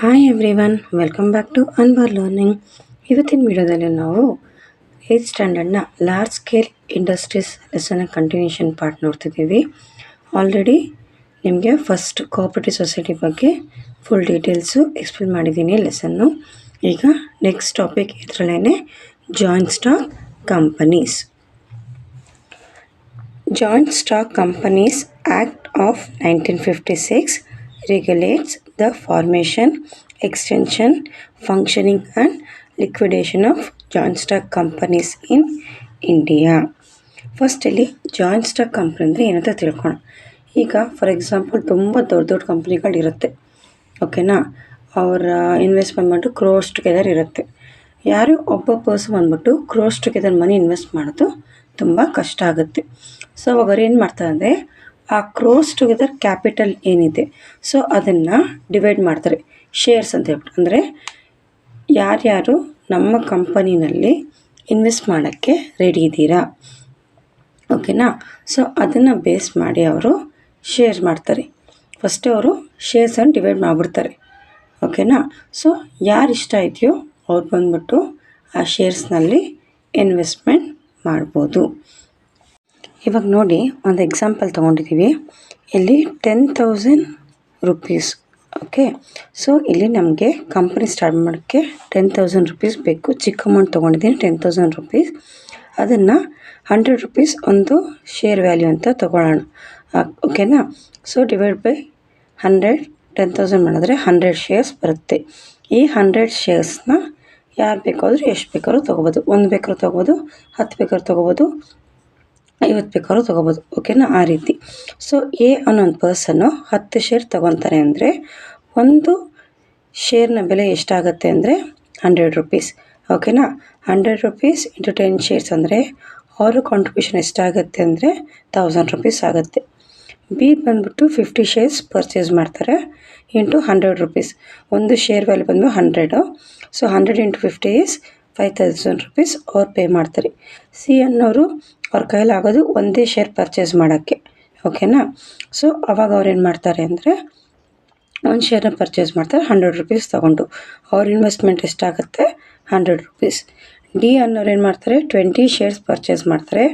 Hi everyone, welcome back to ಅನ್ಬಾ learning. ಇವತ್ತಿನ ವಿಡಿಯೋದಲ್ಲಿ ನಾವು 8th ಸ್ಟ್ಯಾಂಡರ್ಡ್ನ ಲಾರ್ಜ್ ಸ್ಕೇಲ್ ಇಂಡಸ್ಟ್ರೀಸ್ ಲೆಸನ್ನ ಕಂಟಿನ್ಯೂಷನ್ ಪಾರ್ಟ್ ನೋಡ್ತಿದ್ದೀವಿ. ಆಲ್ರೆಡಿ ನಿಮಗೆ ಫಸ್ಟ್ ಕೋಆಪರೇಟಿವ್ ಸೊಸೈಟಿ ಬಗ್ಗೆ ಫುಲ್ ಡೀಟೇಲ್ಸು ಎಕ್ಸ್ಪ್ಲೇನ್ ಮಾಡಿದ್ದೀನಿ ಲೆಸನ್ನು. ಈಗ ನೆಕ್ಸ್ಟ್ ಟಾಪಿಕ್ ಇದರಲ್ಲೇ joint stock companies. Joint Stock Companies Act of 1956 regulates the formation, extension, functioning and liquidation of joint stock companies in India. First ಇಲ್ಲಿ joint stock company ಅಂದರೆ ಏನಂತ ತಿಳ್ಕೊಳ್ಳೋಣ. ಈಗ ಫಾರ್ ಎಕ್ಸಾಂಪಲ್ ತುಂಬ ದೊಡ್ಡ ಕಂಪ್ನಿಗಳಿರುತ್ತೆ, ಓಕೆನಾ. ಅವರ ಇನ್ವೆಸ್ಟ್ಮೆಂಟ್ ಬಂದು ಕ್ರೋರ್ಸ್ ಟುಗೆದರ್ ಇರುತ್ತೆ. ಯಾರು ಒಬ್ಬ ಪರ್ಸನ್ ಬಂದ್ಬಿಟ್ಟು ಕ್ರೋರ್ಸ್ ಟುಗೆದರ್ ಮನಿ ಇನ್ವೆಸ್ಟ್ ಮಾಡೋದು ತುಂಬ ಕಷ್ಟ ಆಗುತ್ತೆ. ಸೊ ಅವಾಗ ಅವ್ರು ಏನು ಮಾಡ್ತಾರೆ ಅಂದರೆ ಆ ಕ್ರೋಸ್ ಟುಗೆದರ್ ಕ್ಯಾಪಿಟಲ್ ಏನಿದೆ ಸೊ ಅದನ್ನು ಡಿವೈಡ್ ಮಾಡ್ತಾರೆ ಶೇರ್ಸ್ ಅಂತ ಹೇಳ್ಬಿಟ್ಟು. ಅಂದರೆ ಯಾರ್ಯಾರು ನಮ್ಮ ಕಂಪನಿನಲ್ಲಿ ಇನ್ವೆಸ್ಟ್ ಮಾಡೋಕ್ಕೆ ರೆಡಿ ಇದ್ದೀರಾ, ಓಕೆನಾ. ಸೊ ಅದನ್ನು ಬೇಸ್ ಮಾಡಿ ಅವರು ಶೇರ್ ಮಾಡ್ತಾರೆ. ಫಸ್ಟು ಅವರು ಶೇರ್ಸನ್ನು ಡಿವೈಡ್ ಮಾಡಿಬಿಡ್ತಾರೆ, ಓಕೆನಾ. ಸೊ ಯಾರು ಇಷ್ಟ ಇದೆಯೋ ಅವ್ರು ಬಂದ್ಬಿಟ್ಟು ಆ ಶೇರ್ಸ್ನಲ್ಲಿ ಇನ್ವೆಸ್ಟ್ಮೆಂಟ್ ಮಾಡ್ಬೋದು. ಇವಾಗ ನೋಡಿ, ಒಂದು ಎಕ್ಸಾಂಪಲ್ ತೊಗೊಂಡಿದ್ದೀವಿ. ಇಲ್ಲಿ 10,000 rupees, ಓಕೆ. ಸೊ ಇಲ್ಲಿ ನಮಗೆ ಕಂಪ್ನಿ ಸ್ಟಾರ್ಟ್ ಮಾಡೋಕ್ಕೆ 10,000 rupees ಬೇಕು. ಚಿಕ್ಕ ಅಮೌಂಟ್ ತೊಗೊಂಡಿದ್ದೀನಿ, 10,000 rupees. ಅದನ್ನು 100 rupees ಒಂದು ಶೇರ್ ವ್ಯಾಲ್ಯೂ ಅಂತ ತೊಗೊಳ್ಳೋಣ, ಓಕೆನಾ. ಸೊ ಡಿವೈಡ್ ಬೈ 100, 10,000 ಮಾಡಿದ್ರೆ 100 ಶೇರ್ಸ್ ಬರುತ್ತೆ. ಈ 100 ಶೇರ್ಸ್ನ ಯಾರು ಬೇಕಾದರೂ ಎಷ್ಟು ಬೇಕಾದ್ರೂ ತೊಗೋಬೋದು. 1 ಬೇಕಾದ್ರೂ ತೊಗೋಬೋದು, 10 ಬೇಕಾದ್ರೂ ತೊಗೋಬೋದು, 50 ಬೇಕಾದ್ರೂ ತೊಗೋಬೋದು, ಓಕೆನಾ. ಆ ರೀತಿ. ಸೊ ಎ ಅನ್ನೋ ಒಂದು ಪರ್ಸನ್ನು 10 ಶೇರ್ ತೊಗೊತಾರೆ ಅಂದರೆ ಒಂದು ಶೇರ್ನ ಬೆಲೆ ಎಷ್ಟಾಗುತ್ತೆ ಅಂದರೆ 100 rupees, ಓಕೆನಾ. 100 rupees ಇಂಟು 10 ಶೇರ್ಸ್ ಅಂದರೆ ಅವ್ರ ಕಾಂಟ್ರಿಬ್ಯೂಷನ್ ಎಷ್ಟಾಗುತ್ತೆ ಅಂದರೆ 1000 rupees ಆಗುತ್ತೆ. ಬಿ ಬಂದ್ಬಿಟ್ಟು 50 ಶೇರ್ಸ್ ಪರ್ಚೇಸ್ ಮಾಡ್ತಾರೆ ಇಂಟು 100 rupees. ಒಂದು ಶೇರ್ ವ್ಯಾಲ್ಯೂ ಬಂದು 100. ಸೊ 100 ಇಂಟು 50 ಈಸ್ 5,000 rupees ಅವ್ರು ಪೇ ಮಾಡ್ತಾರೆ. ಸಿ ಅನ್ನೋರು ಅವ್ರ ಕೈಲಾಗೋದು ಒಂದೇ ಶೇರ್ ಪರ್ಚೇಸ್ ಮಾಡೋಕ್ಕೆ, ಓಕೆನಾ. ಸೊ ಅವಾಗ ಅವ್ರು ಏನು ಮಾಡ್ತಾರೆ ಅಂದರೆ ಒಂದು ಶೇರ್ನ ಪರ್ಚೇಸ್ ಮಾಡ್ತಾರೆ 100 rupees ತೊಗೊಂಡು. ಅವ್ರ ಇನ್ವೆಸ್ಟ್ಮೆಂಟ್ ಎಷ್ಟಾಗುತ್ತೆ 100 rupees. ಡಿ ಅನ್ನೋರು ಏನು ಮಾಡ್ತಾರೆ 20 ಶೇರ್ಸ್ ಪರ್ಚೇಸ್ ಮಾಡ್ತಾರೆ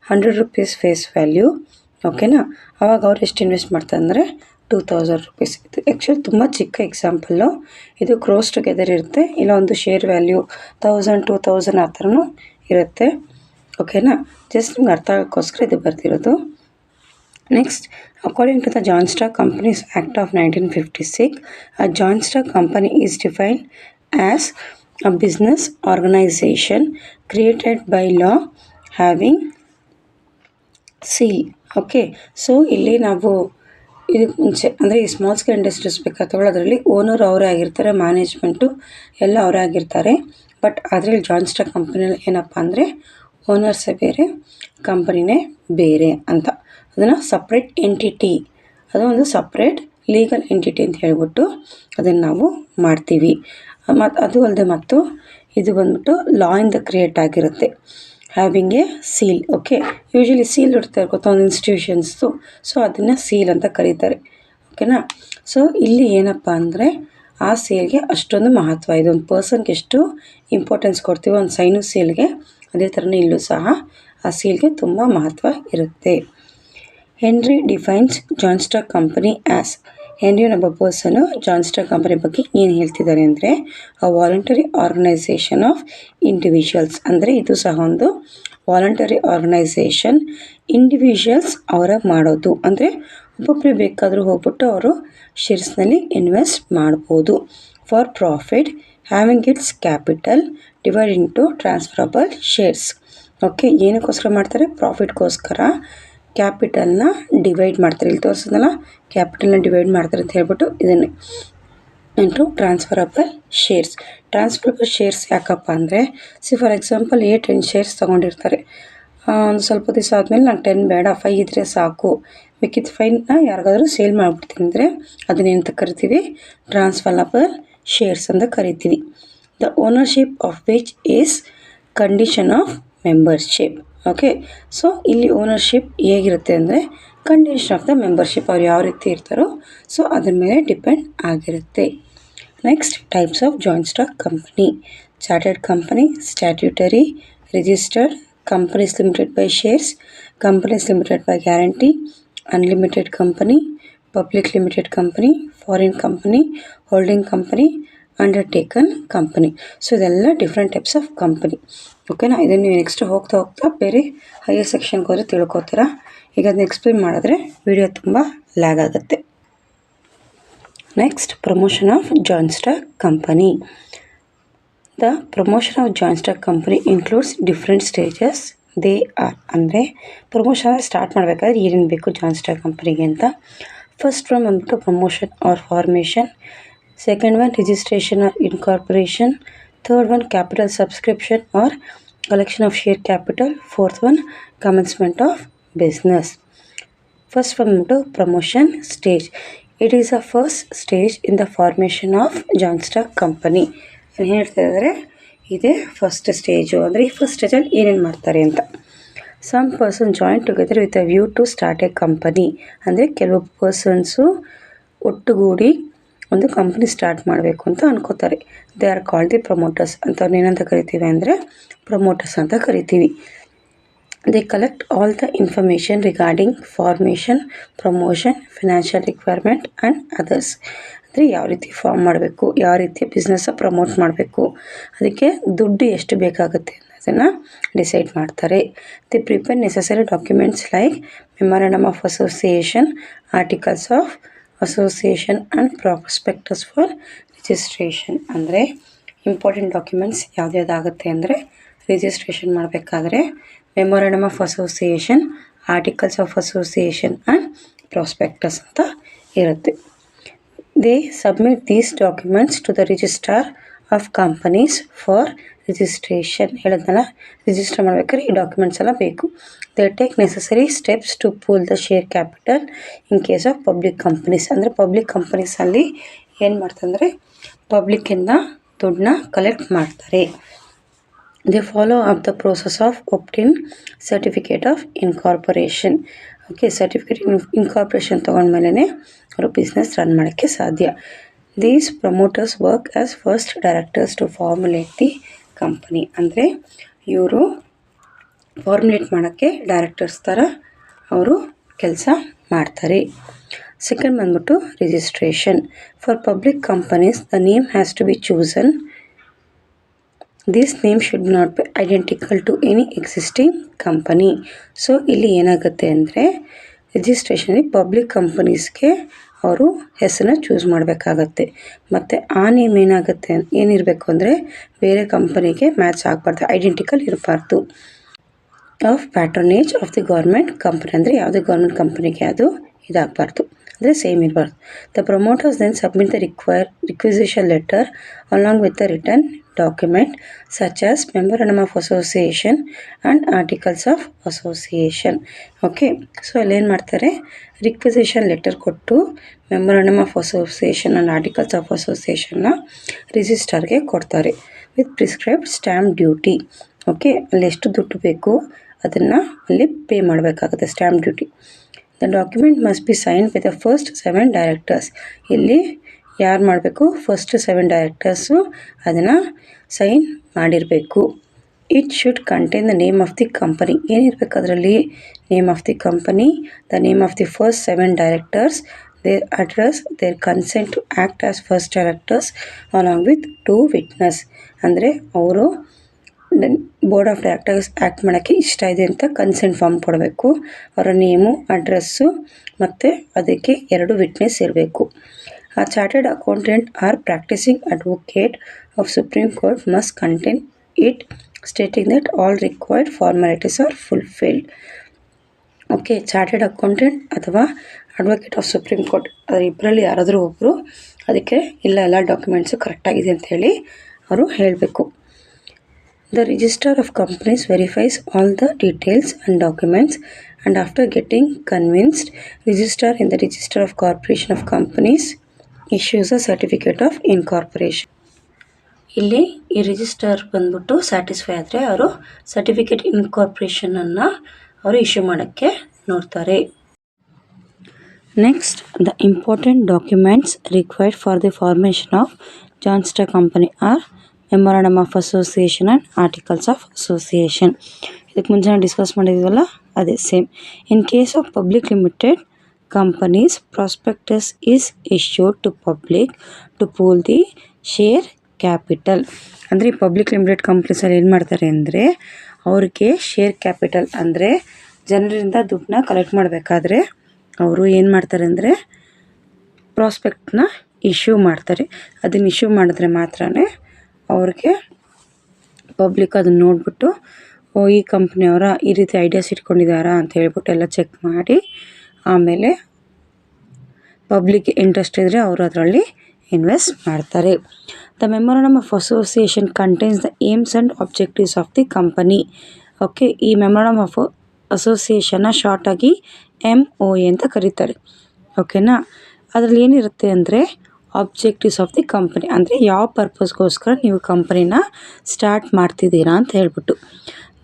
100 rupees ಫೇಸ್ ವ್ಯಾಲ್ಯೂ, ಓಕೆನಾ. ಅವಾಗ ಅವ್ರು ಎಷ್ಟು ಇನ್ವೆಸ್ಟ್ ಮಾಡ್ತಾರೆ ಅಂದರೆ 2,000 rupees. ಇದು ಆ್ಯಕ್ಚುಲಿ ತುಂಬ ಚಿಕ್ಕ ಎಕ್ಸಾಂಪಲ್ಲು. ಇದು ಕ್ರೋಸ್ ಟುಗೆದರ್ ಇರುತ್ತೆ, ಇಲ್ಲ ಒಂದು ಶೇರ್ ವ್ಯಾಲ್ಯೂ 1,000, 2,000 ಆ ಥರನೂ ಇರುತ್ತೆ, ಓಕೆನಾ. ಜಸ್ಟ್ ನಿಮ್ಗೆ ಅರ್ಥ ಆಗೋಕ್ಕೋಸ್ಕರ ಇದು ಬರ್ತಿರೋದು. Next, according to the joint stock companies act of 1956, a joint stock company is defined as a business organization created by law having seal, okay. So ಇಲ್ಲಿ ನಾವು ಇದಕ್ಕೆ ಮುಂಚೆ ಅಂದರೆ ಈ ಸ್ಮಾಲ್ ಸ್ಕೇಲ್ ಇಂಡಸ್ಟ್ರೀಸ್ ಬೇಕಾಗ್ತವಲ್ಲ, ಅದರಲ್ಲಿ ಓನರ್ ಅವರೇ ಆಗಿರ್ತಾರೆ, ಮ್ಯಾನೇಜ್ಮೆಂಟು ಎಲ್ಲ ಅವರೇ ಆಗಿರ್ತಾರೆ. ಬಟ್ ಅದರಲ್ಲಿ ಜಾಯಿಂಟ್ ಸ್ಟಾಕ್ ಕಂಪನಿಯಲ್ಲಿ ಏನಪ್ಪ ಅಂದರೆ ಓನರ್ಸೇ ಬೇರೆ, ಕಂಪನಿನೇ ಬೇರೆ ಅಂತ. ಅದನ್ನು ಸಪ್ರೇಟ್ ಎಂಟಿಟಿ, ಅದು ಒಂದು ಸಪ್ರೇಟ್ ಲೀಗಲ್ ಎಂಟಿಟಿ ಅಂತ ಹೇಳ್ಬಿಟ್ಟು ಅದನ್ನು ನಾವು ಮಾಡ್ತೀವಿ. ಮತ್ತು ಅದು ಅಲ್ಲದೆ ಮತ್ತು ಇದು ಬಂದ್ಬಿಟ್ಟು ಲಾ ಇಂದ ಕ್ರಿಯೇಟ್ ಆಗಿರುತ್ತೆ. Having A seal, okay. Usually seal ಇಡ್ತಾರೆ ಗೊತ್ತಾ ಒಂದು ಇನ್ಸ್ಟಿಟ್ಯೂಷನ್ಸ್ದು, ಸೊ ಅದನ್ನು ಸೀಲ್ ಅಂತ ಕರೀತಾರೆ, ಓಕೆನಾ. ಸೊ ಇಲ್ಲಿ ಏನಪ್ಪ ಅಂದರೆ ಆ ಸೀಲ್ಗೆ ಅಷ್ಟೊಂದು ಮಹತ್ವ ಇದೆ. ಒಂದು ಪರ್ಸನ್ಗೆ ಎಷ್ಟು ಇಂಪಾರ್ಟೆನ್ಸ್ ಕೊಡ್ತೀವಿ ಒಂದು ಸೈನು ಸೀಲ್ಗೆ, ಅದೇ ಥರನೇ ಇಲ್ಲೂ ಸಹ ಆ ಸೀಲ್ಗೆ ತುಂಬ ಮಹತ್ವ ಇರುತ್ತೆ. Henry defines joint stock company as, henry ಒಬ್ಬ ಪರ್ಸನು ಜಾಯಿಂಟ್ ಸ್ಟಾಕ್ ಕಂಪನಿ ಬಗ್ಗೆ ಏನು ಹೇಳ್ತಿದ್ದಾರೆ ಅಂದರೆ ಅ ವಾಲಂಟರಿ ಆರ್ಗನೈಸೇಷನ್ ಆಫ್ ಇಂಡಿವಿಜುವಲ್ಸ್. ಅಂದರೆ ಇದು ಸಹ ಒಂದು ವಾಲಂಟರಿ ಆರ್ಗನೈಸೇಷನ್, ಇಂಡಿವಿಜುವಲ್ಸ್ ಅವರ ಮಾಡೋದು. ಅಂದರೆ ಒಬ್ಬೊಬ್ಬರು ಬೇಕಾದರೂ ಹೋಗ್ಬಿಟ್ಟು ಅವರು ಶೇರ್ಸ್ನಲ್ಲಿ ಇನ್ವೆಸ್ಟ್ ಮಾಡ್ಬೋದು. For profit having its capital divide into transferable shares, okay. ಏನಕ್ಕೋಸ್ಕರ ಮಾಡ್ತಾರೆ? ಪ್ರಾಫಿಟ್ಗೋಸ್ಕರ ಕ್ಯಾಪಿಟಲ್ನ ಡಿವೈಡ್ ಮಾಡ್ತಾರೆ. ಇಲ್ಲಿ ತೋರಿಸೋದಲ್ಲ, ಕ್ಯಾಪಿಟಲ್ನ ಡಿವೈಡ್ ಮಾಡ್ತಾರೆ ಅಂತ ಹೇಳ್ಬಿಟ್ಟು ಇದನ್ನೇ into transferable shares. Transferable shares ಯಾಕಪ್ಪ ಅಂದರೆ ಫಾರ್ ಎಕ್ಸಾಂಪಲ್ 10 ಶೇರ್ಸ್ ತೊಗೊಂಡಿರ್ತಾರೆ. ಒಂದು ಸ್ವಲ್ಪ ದಿವಸ ಆದಮೇಲೆ ನಂಗೆ 10 ಬೇಡ, 5 ಇದ್ದರೆ ಸಾಕು, ಮಿಕ್ಕಿದ 5ನ ಯಾರಿಗಾದ್ರೂ ಸೇಲ್ ಮಾಡಿಬಿಡ್ತೀನಿ ಅಂದರೆ ಅದನ್ನೇನಂತ ಕರಿತೀವಿ? ಟ್ರಾನ್ಸ್ಫರಬಲ್ ಶೇರ್ಸ್ ಅಂತ ಕರಿತೀವಿ. The ownership of which is condition of membership, okay. So ಇಲ್ಲಿ ಓನರ್ಶಿಪ್ ಹೇಗಿರುತ್ತೆ ಅಂದರೆ ಕಂಡೀಷನ್ ಆಫ್ ದ ಮೆಂಬರ್ಶಿಪ್, ಅವ್ರು ಯಾವ ರೀತಿ ಇರ್ತಾರೋ ಸೊ ಅದ್ರ ಮೇಲೆ ಡಿಪೆಂಡ್ ಆಗಿರುತ್ತೆ. Next, types of joint stock company. Chartered company, statutory, registered, companies limited by shares, companies limited by guarantee, unlimited company, public limited company, foreign company, holding company, undertaken company. So ಇದೆಲ್ಲ different types of company. ಓಕೆನಾ, ಇದನ್ನು ನೀವು next ಹೋಗ್ತಾ ಹೋಗ್ತಾ ಬೇರೆ higher ಸೆಕ್ಷನ್ಗೆ ಹೋದರೆ ತಿಳ್ಕೊತೀರಾ. ಈಗ ಅದನ್ನ ಎಕ್ಸ್ಪ್ಲೇನ್ ಮಾಡಿದ್ರೆ ವಿಡಿಯೋ ತುಂಬ ಲ್ಯಾಗ್ ಆಗುತ್ತೆ. Next, promotion of joint stock company. The promotion of joint stock company includes different stages. They are ಅಂದರೆ ಪ್ರಮೋಷನ್ ಸ್ಟಾರ್ಟ್ ಮಾಡಬೇಕಾದ್ರೆ ಏನೇನು ಬೇಕು ಜಾಯಿಂಟ್ ಸ್ಟಾಕ್ ಕಂಪನಿಗೆ ಅಂತ. ಫಸ್ಟ್ ಒನ್ ಬಂದ್ಬಿಟ್ಟು promotion or formation. Second one, registration or incorporation. Third one, capital subscription or collection of share capital. Fourth one, commencement of business. First one, promotion stage. It is a first stage in the formation of joint stock company. ಏನು ಹೇಳ್ತಾ ಇದ್ದಾರೆ, ಇದೇ first stage. ಅಂದರೆ ಈ first ಸ್ಟೇಜಲ್ಲಿ ಏನೇನು ಮಾಡ್ತಾರೆ ಅಂತ. Some person join together with a view to start a company. ಅಂದರೆ ಕೆಲವು ಪರ್ಸನ್ಸು ಒಟ್ಟುಗೂಡಿ ಒಂದು ಕಂಪ್ನಿ ಸ್ಟಾರ್ಟ್ ಮಾಡಬೇಕು ಅಂತ ಅನ್ಕೋತಾರೆ. They are called the promoters. ಅಂಥವ್ರನ್ನ ಏನಂತ ಕರಿತೀವಿ ಅಂದರೆ ಪ್ರಮೋಟರ್ಸ್ ಅಂತ ಕರಿತೀವಿ. They collect all the information regarding formation, promotion, financial requirement and others. ಅಂದರೆ ಯಾವ ರೀತಿ ಫಾರ್ಮ್ ಮಾಡಬೇಕು, ಯಾವ ರೀತಿ ಬಿಸ್ನೆಸ್ಸ ಪ್ರಮೋಟ್ ಮಾಡಬೇಕು, ಅದಕ್ಕೆ ದುಡ್ಡು ಎಷ್ಟು ಬೇಕಾಗುತ್ತೆ ಅನ್ನೋದನ್ನು ಡಿಸೈಡ್ ಮಾಡ್ತಾರೆ. The prepare necessary documents like memorandum of association, articles of association and prospectus for registration. ಅಂದರೆ ಇಂಪಾರ್ಟೆಂಟ್ ಡಾಕ್ಯುಮೆಂಟ್ಸ್ ಯಾವುದ್ಯಾವುದಾಗುತ್ತೆ ಅಂದರೆ ರಿಜಿಸ್ಟ್ರೇಷನ್ ಮಾಡಬೇಕಾದ್ರೆ memorandum of association, articles of association and prospectus ಅಂತ ಇರುತ್ತೆ. They submit these documents to the registrar of companies for registration. ಹೇಳಿದ್ನಲ್ಲ, register ಮಾಡಬೇಕಾದ್ರೆ ಈ documents ಎಲ್ಲ ಬೇಕು. They take necessary steps to pool the share capital in case of public companies. ಅಂದರೆ public ಕಂಪನೀಸಲ್ಲಿ ಏನು ಮಾಡ್ತಂದರೆ ಪಬ್ಲಿಕ್ಕಿಂದ ದುಡ್ಡನ್ನ ಕಲೆಕ್ಟ್ ಮಾಡ್ತಾರೆ. They follow up the process of obtain certificate of incorporation. Okay, certificate incorporation ತೊಗೊಂಡ್ಮೇಲೆ ಅವರು ಬಿಸ್ನೆಸ್ ರನ್ ಮಾಡೋಕ್ಕೆ ಸಾಧ್ಯ. These promoters work as first directors to formulate the company. ಅಂದರೆ ಇವರು ಫಾರ್ಮುಲೇಟ್ ಮಾಡೋಕ್ಕೆ ಡೈರೆಕ್ಟರ್ಸ್ ಥರ ಅವರು ಕೆಲಸ ಮಾಡ್ತಾರೆ. ಸೆಕೆಂಡ್ ಬಂದ್ಬಿಟ್ಟು registration. For public companies the name has to be chosen. This name should not be identical to any existing company. So ಇಲ್ಲಿ ಏನಾಗುತ್ತೆ ಅಂದರೆ ರಿಜಿಸ್ಟ್ರೇಷನಲ್ಲಿ ಪಬ್ಲಿಕ್ ಕಂಪನೀಸ್ಗೆ ಅವರು ಹೆಸರನ್ನ ಚೂಸ್ ಮಾಡಬೇಕಾಗತ್ತೆ. ಮತ್ತು ಆ ನೇಮ್ ಏನಿರಬೇಕು ಅಂದರೆ ಬೇರೆ ಕಂಪನಿಗೆ ಮ್ಯಾಚ್ ಆಗಬಾರ್ದು, ಐಡೆಂಟಿಕಲ್ ಇರಬಾರ್ದು. Of patronage of the government company. ಅಂದರೆ ಯಾವುದೇ ಗೌರ್ಮೆಂಟ್ ಕಂಪನಿಗೆ ಅದು ಇದಾಗಬಾರ್ದು, ಅಂದರೆ ಸೇಮ್ ಇರಬಾರ್ದು. The promoters then submit the requisition letter along with the return document such as memorandum of association and articles of association. Okay, so ಅಲ್ಲೇನು ಮಾಡ್ತಾರೆ, requisition letter ಕೊಟ್ಟು memorandum of association and articles of ಅಸೋಸಿಯೇಷನ್ನ ರಿಜಿಸ್ಟರ್ಗೆ ಕೊಡ್ತಾರೆ with prescribed stamp duty. Okay, ಅಲ್ಲಿ ಎಷ್ಟು ದುಡ್ಡು ಬೇಕು ಅದನ್ನು ಅಲ್ಲಿ ಪೇ ಮಾಡಬೇಕಾಗುತ್ತೆ, stamp duty. The document must be sign by the first 7 directors. ಇಲ್ಲಿ ಯಾರು ಮಾಡಬೇಕು, ಫಸ್ಟ್ 7 ಡೈರೆಕ್ಟರ್ಸು ಅದನ್ನು ಸೈನ್ ಮಾಡಿರಬೇಕು. It should contain the name of the company. ಏನಿರಬೇಕು ಅದರಲ್ಲಿ, name of the company, the name of the first 7 directors, their address, their consent to act as first directors along with 2 witness. ಅಂದರೆ ಅವರು board of directors act ಮಾಡೋಕ್ಕೆ ಇಷ್ಟ ಇದೆ ಅಂತ consent form ಕೊಡಬೇಕು. ಅವರ ನೇಮು, ಅಡ್ರೆಸ್ಸು ಮತ್ತು ಅದಕ್ಕೆ 2 ವಿಟ್ನೆಸ್ ಇರಬೇಕು. A chartered accountant or practicing advocate of Supreme Court must contain it stating that all required formalities are fulfilled. Okay, chartered accountant ಅಥವಾ ಅಡ್ವೊಕೇಟ್ ಆಫ್ ಸುಪ್ರೀಂ ಕೋರ್ಟ್ ಅದರ ಇಬ್ಬರಲ್ಲಿ ಯಾರಾದರೂ ಒಬ್ಬರು ಅದಕ್ಕೆ ಎಲ್ಲ ಡಾಕ್ಯುಮೆಂಟ್ಸು ಕರೆಕ್ಟಾಗಿದೆ ಅಂಥೇಳಿ ಅವರು ಹೇಳಬೇಕು. The register of companies ವೆರಿಫೈಸ್ all the details and documents and after getting convinced register in the register of corporation of companies issues a certificate of incorporation. ಇಲ್ಲಿ ಈ ರಿಜಿಸ್ಟರ್ ಬಂದ್ಬಿಟ್ಟು ಸ್ಯಾಟಿಸ್ಫೈ ಆದರೆ ಅವರು ಸರ್ಟಿಫಿಕೇಟ್ ಇನ್ಕಾರ್ಪೊರೇಷನನ್ನು ಅವರು ಇಶ್ಯೂ ಮಾಡೋಕ್ಕೆ ನೋಡ್ತಾರೆ. Next, the important documents required for the formation of joint stock company are memorandum of association and articles of association. ಇದಕ್ಕೆ ಮುಂಚೆ ನಾವು ಡಿಸ್ಕಸ್ ಮಾಡಿದ್ವಲ್ಲ ಅದೇ same. In case of public limited companies prospectus is issued to public to pool the share capital. ಅಂದರೆ ಈ public limited ಕಂಪ್ನೀಸಲ್ಲಿ ಏನು ಮಾಡ್ತಾರೆ ಅಂದರೆ ಅವ್ರಿಗೆ ಶೇರ್ ಕ್ಯಾಪಿಟಲ್ ಅಂದರೆ ಜನರಿಂದ ದುಡ್ಡನ್ನ ಕಲೆಕ್ಟ್ ಮಾಡಬೇಕಾದ್ರೆ ಅವರು ಏನು ಮಾಡ್ತಾರೆ ಅಂದರೆ ಪ್ರಾಸ್ಪೆಕ್ಟ್ನ ಇಶ್ಯೂ ಮಾಡ್ತಾರೆ. ಅದನ್ನು ಇಶ್ಯೂ ಮಾಡಿದ್ರೆ ಮಾತ್ರ ಅವ್ರಿಗೆ ಪಬ್ಲಿಕ್ ಅದನ್ನು ನೋಡಿಬಿಟ್ಟು ಈ ಕಂಪ್ನಿಯವರ ಈ ರೀತಿ ಐಡಿಯಾಸ್ ಇಟ್ಕೊಂಡಿದ್ದಾರಾ ಅಂತ ಹೇಳ್ಬಿಟ್ಟು ಎಲ್ಲ ಚೆಕ್ ಮಾಡಿ ಆಮೇಲೆ ಪಬ್ಲಿಕ್ ಇಂಟ್ರೆಸ್ಟ್ ಇದ್ದರೆ ಅವರು ಅದರಲ್ಲಿ ಇನ್ವೆಸ್ಟ್ ಮಾಡ್ತಾರೆ. The memorandum of association contains the aims and objectives of the company. Okay, ಈ ಮೆಮೊರಾಂಡಮ್ ಆಫ್ ಅಸೋಸಿಯೇಷನ್ನ ಶಾರ್ಟಾಗಿ MOA ಅಂತ ಕರೀತಾರೆ. ಓಕೆನಾ, ಅದರಲ್ಲಿ ಏನಿರುತ್ತೆ ಅಂದರೆ ಆಬ್ಜೆಕ್ಟಿವ್ಸ್ ಆಫ್ ದಿ ಕಂಪನಿ, ಅಂದರೆ ಯಾವ ಪರ್ಪಸ್ಗೋಸ್ಕರ ನೀವು ಕಂಪನಿನ ಸ್ಟಾರ್ಟ್ ಮಾಡ್ತಿದ್ದೀರಾ ಅಂತ ಹೇಳ್ಬಿಟ್ಟು.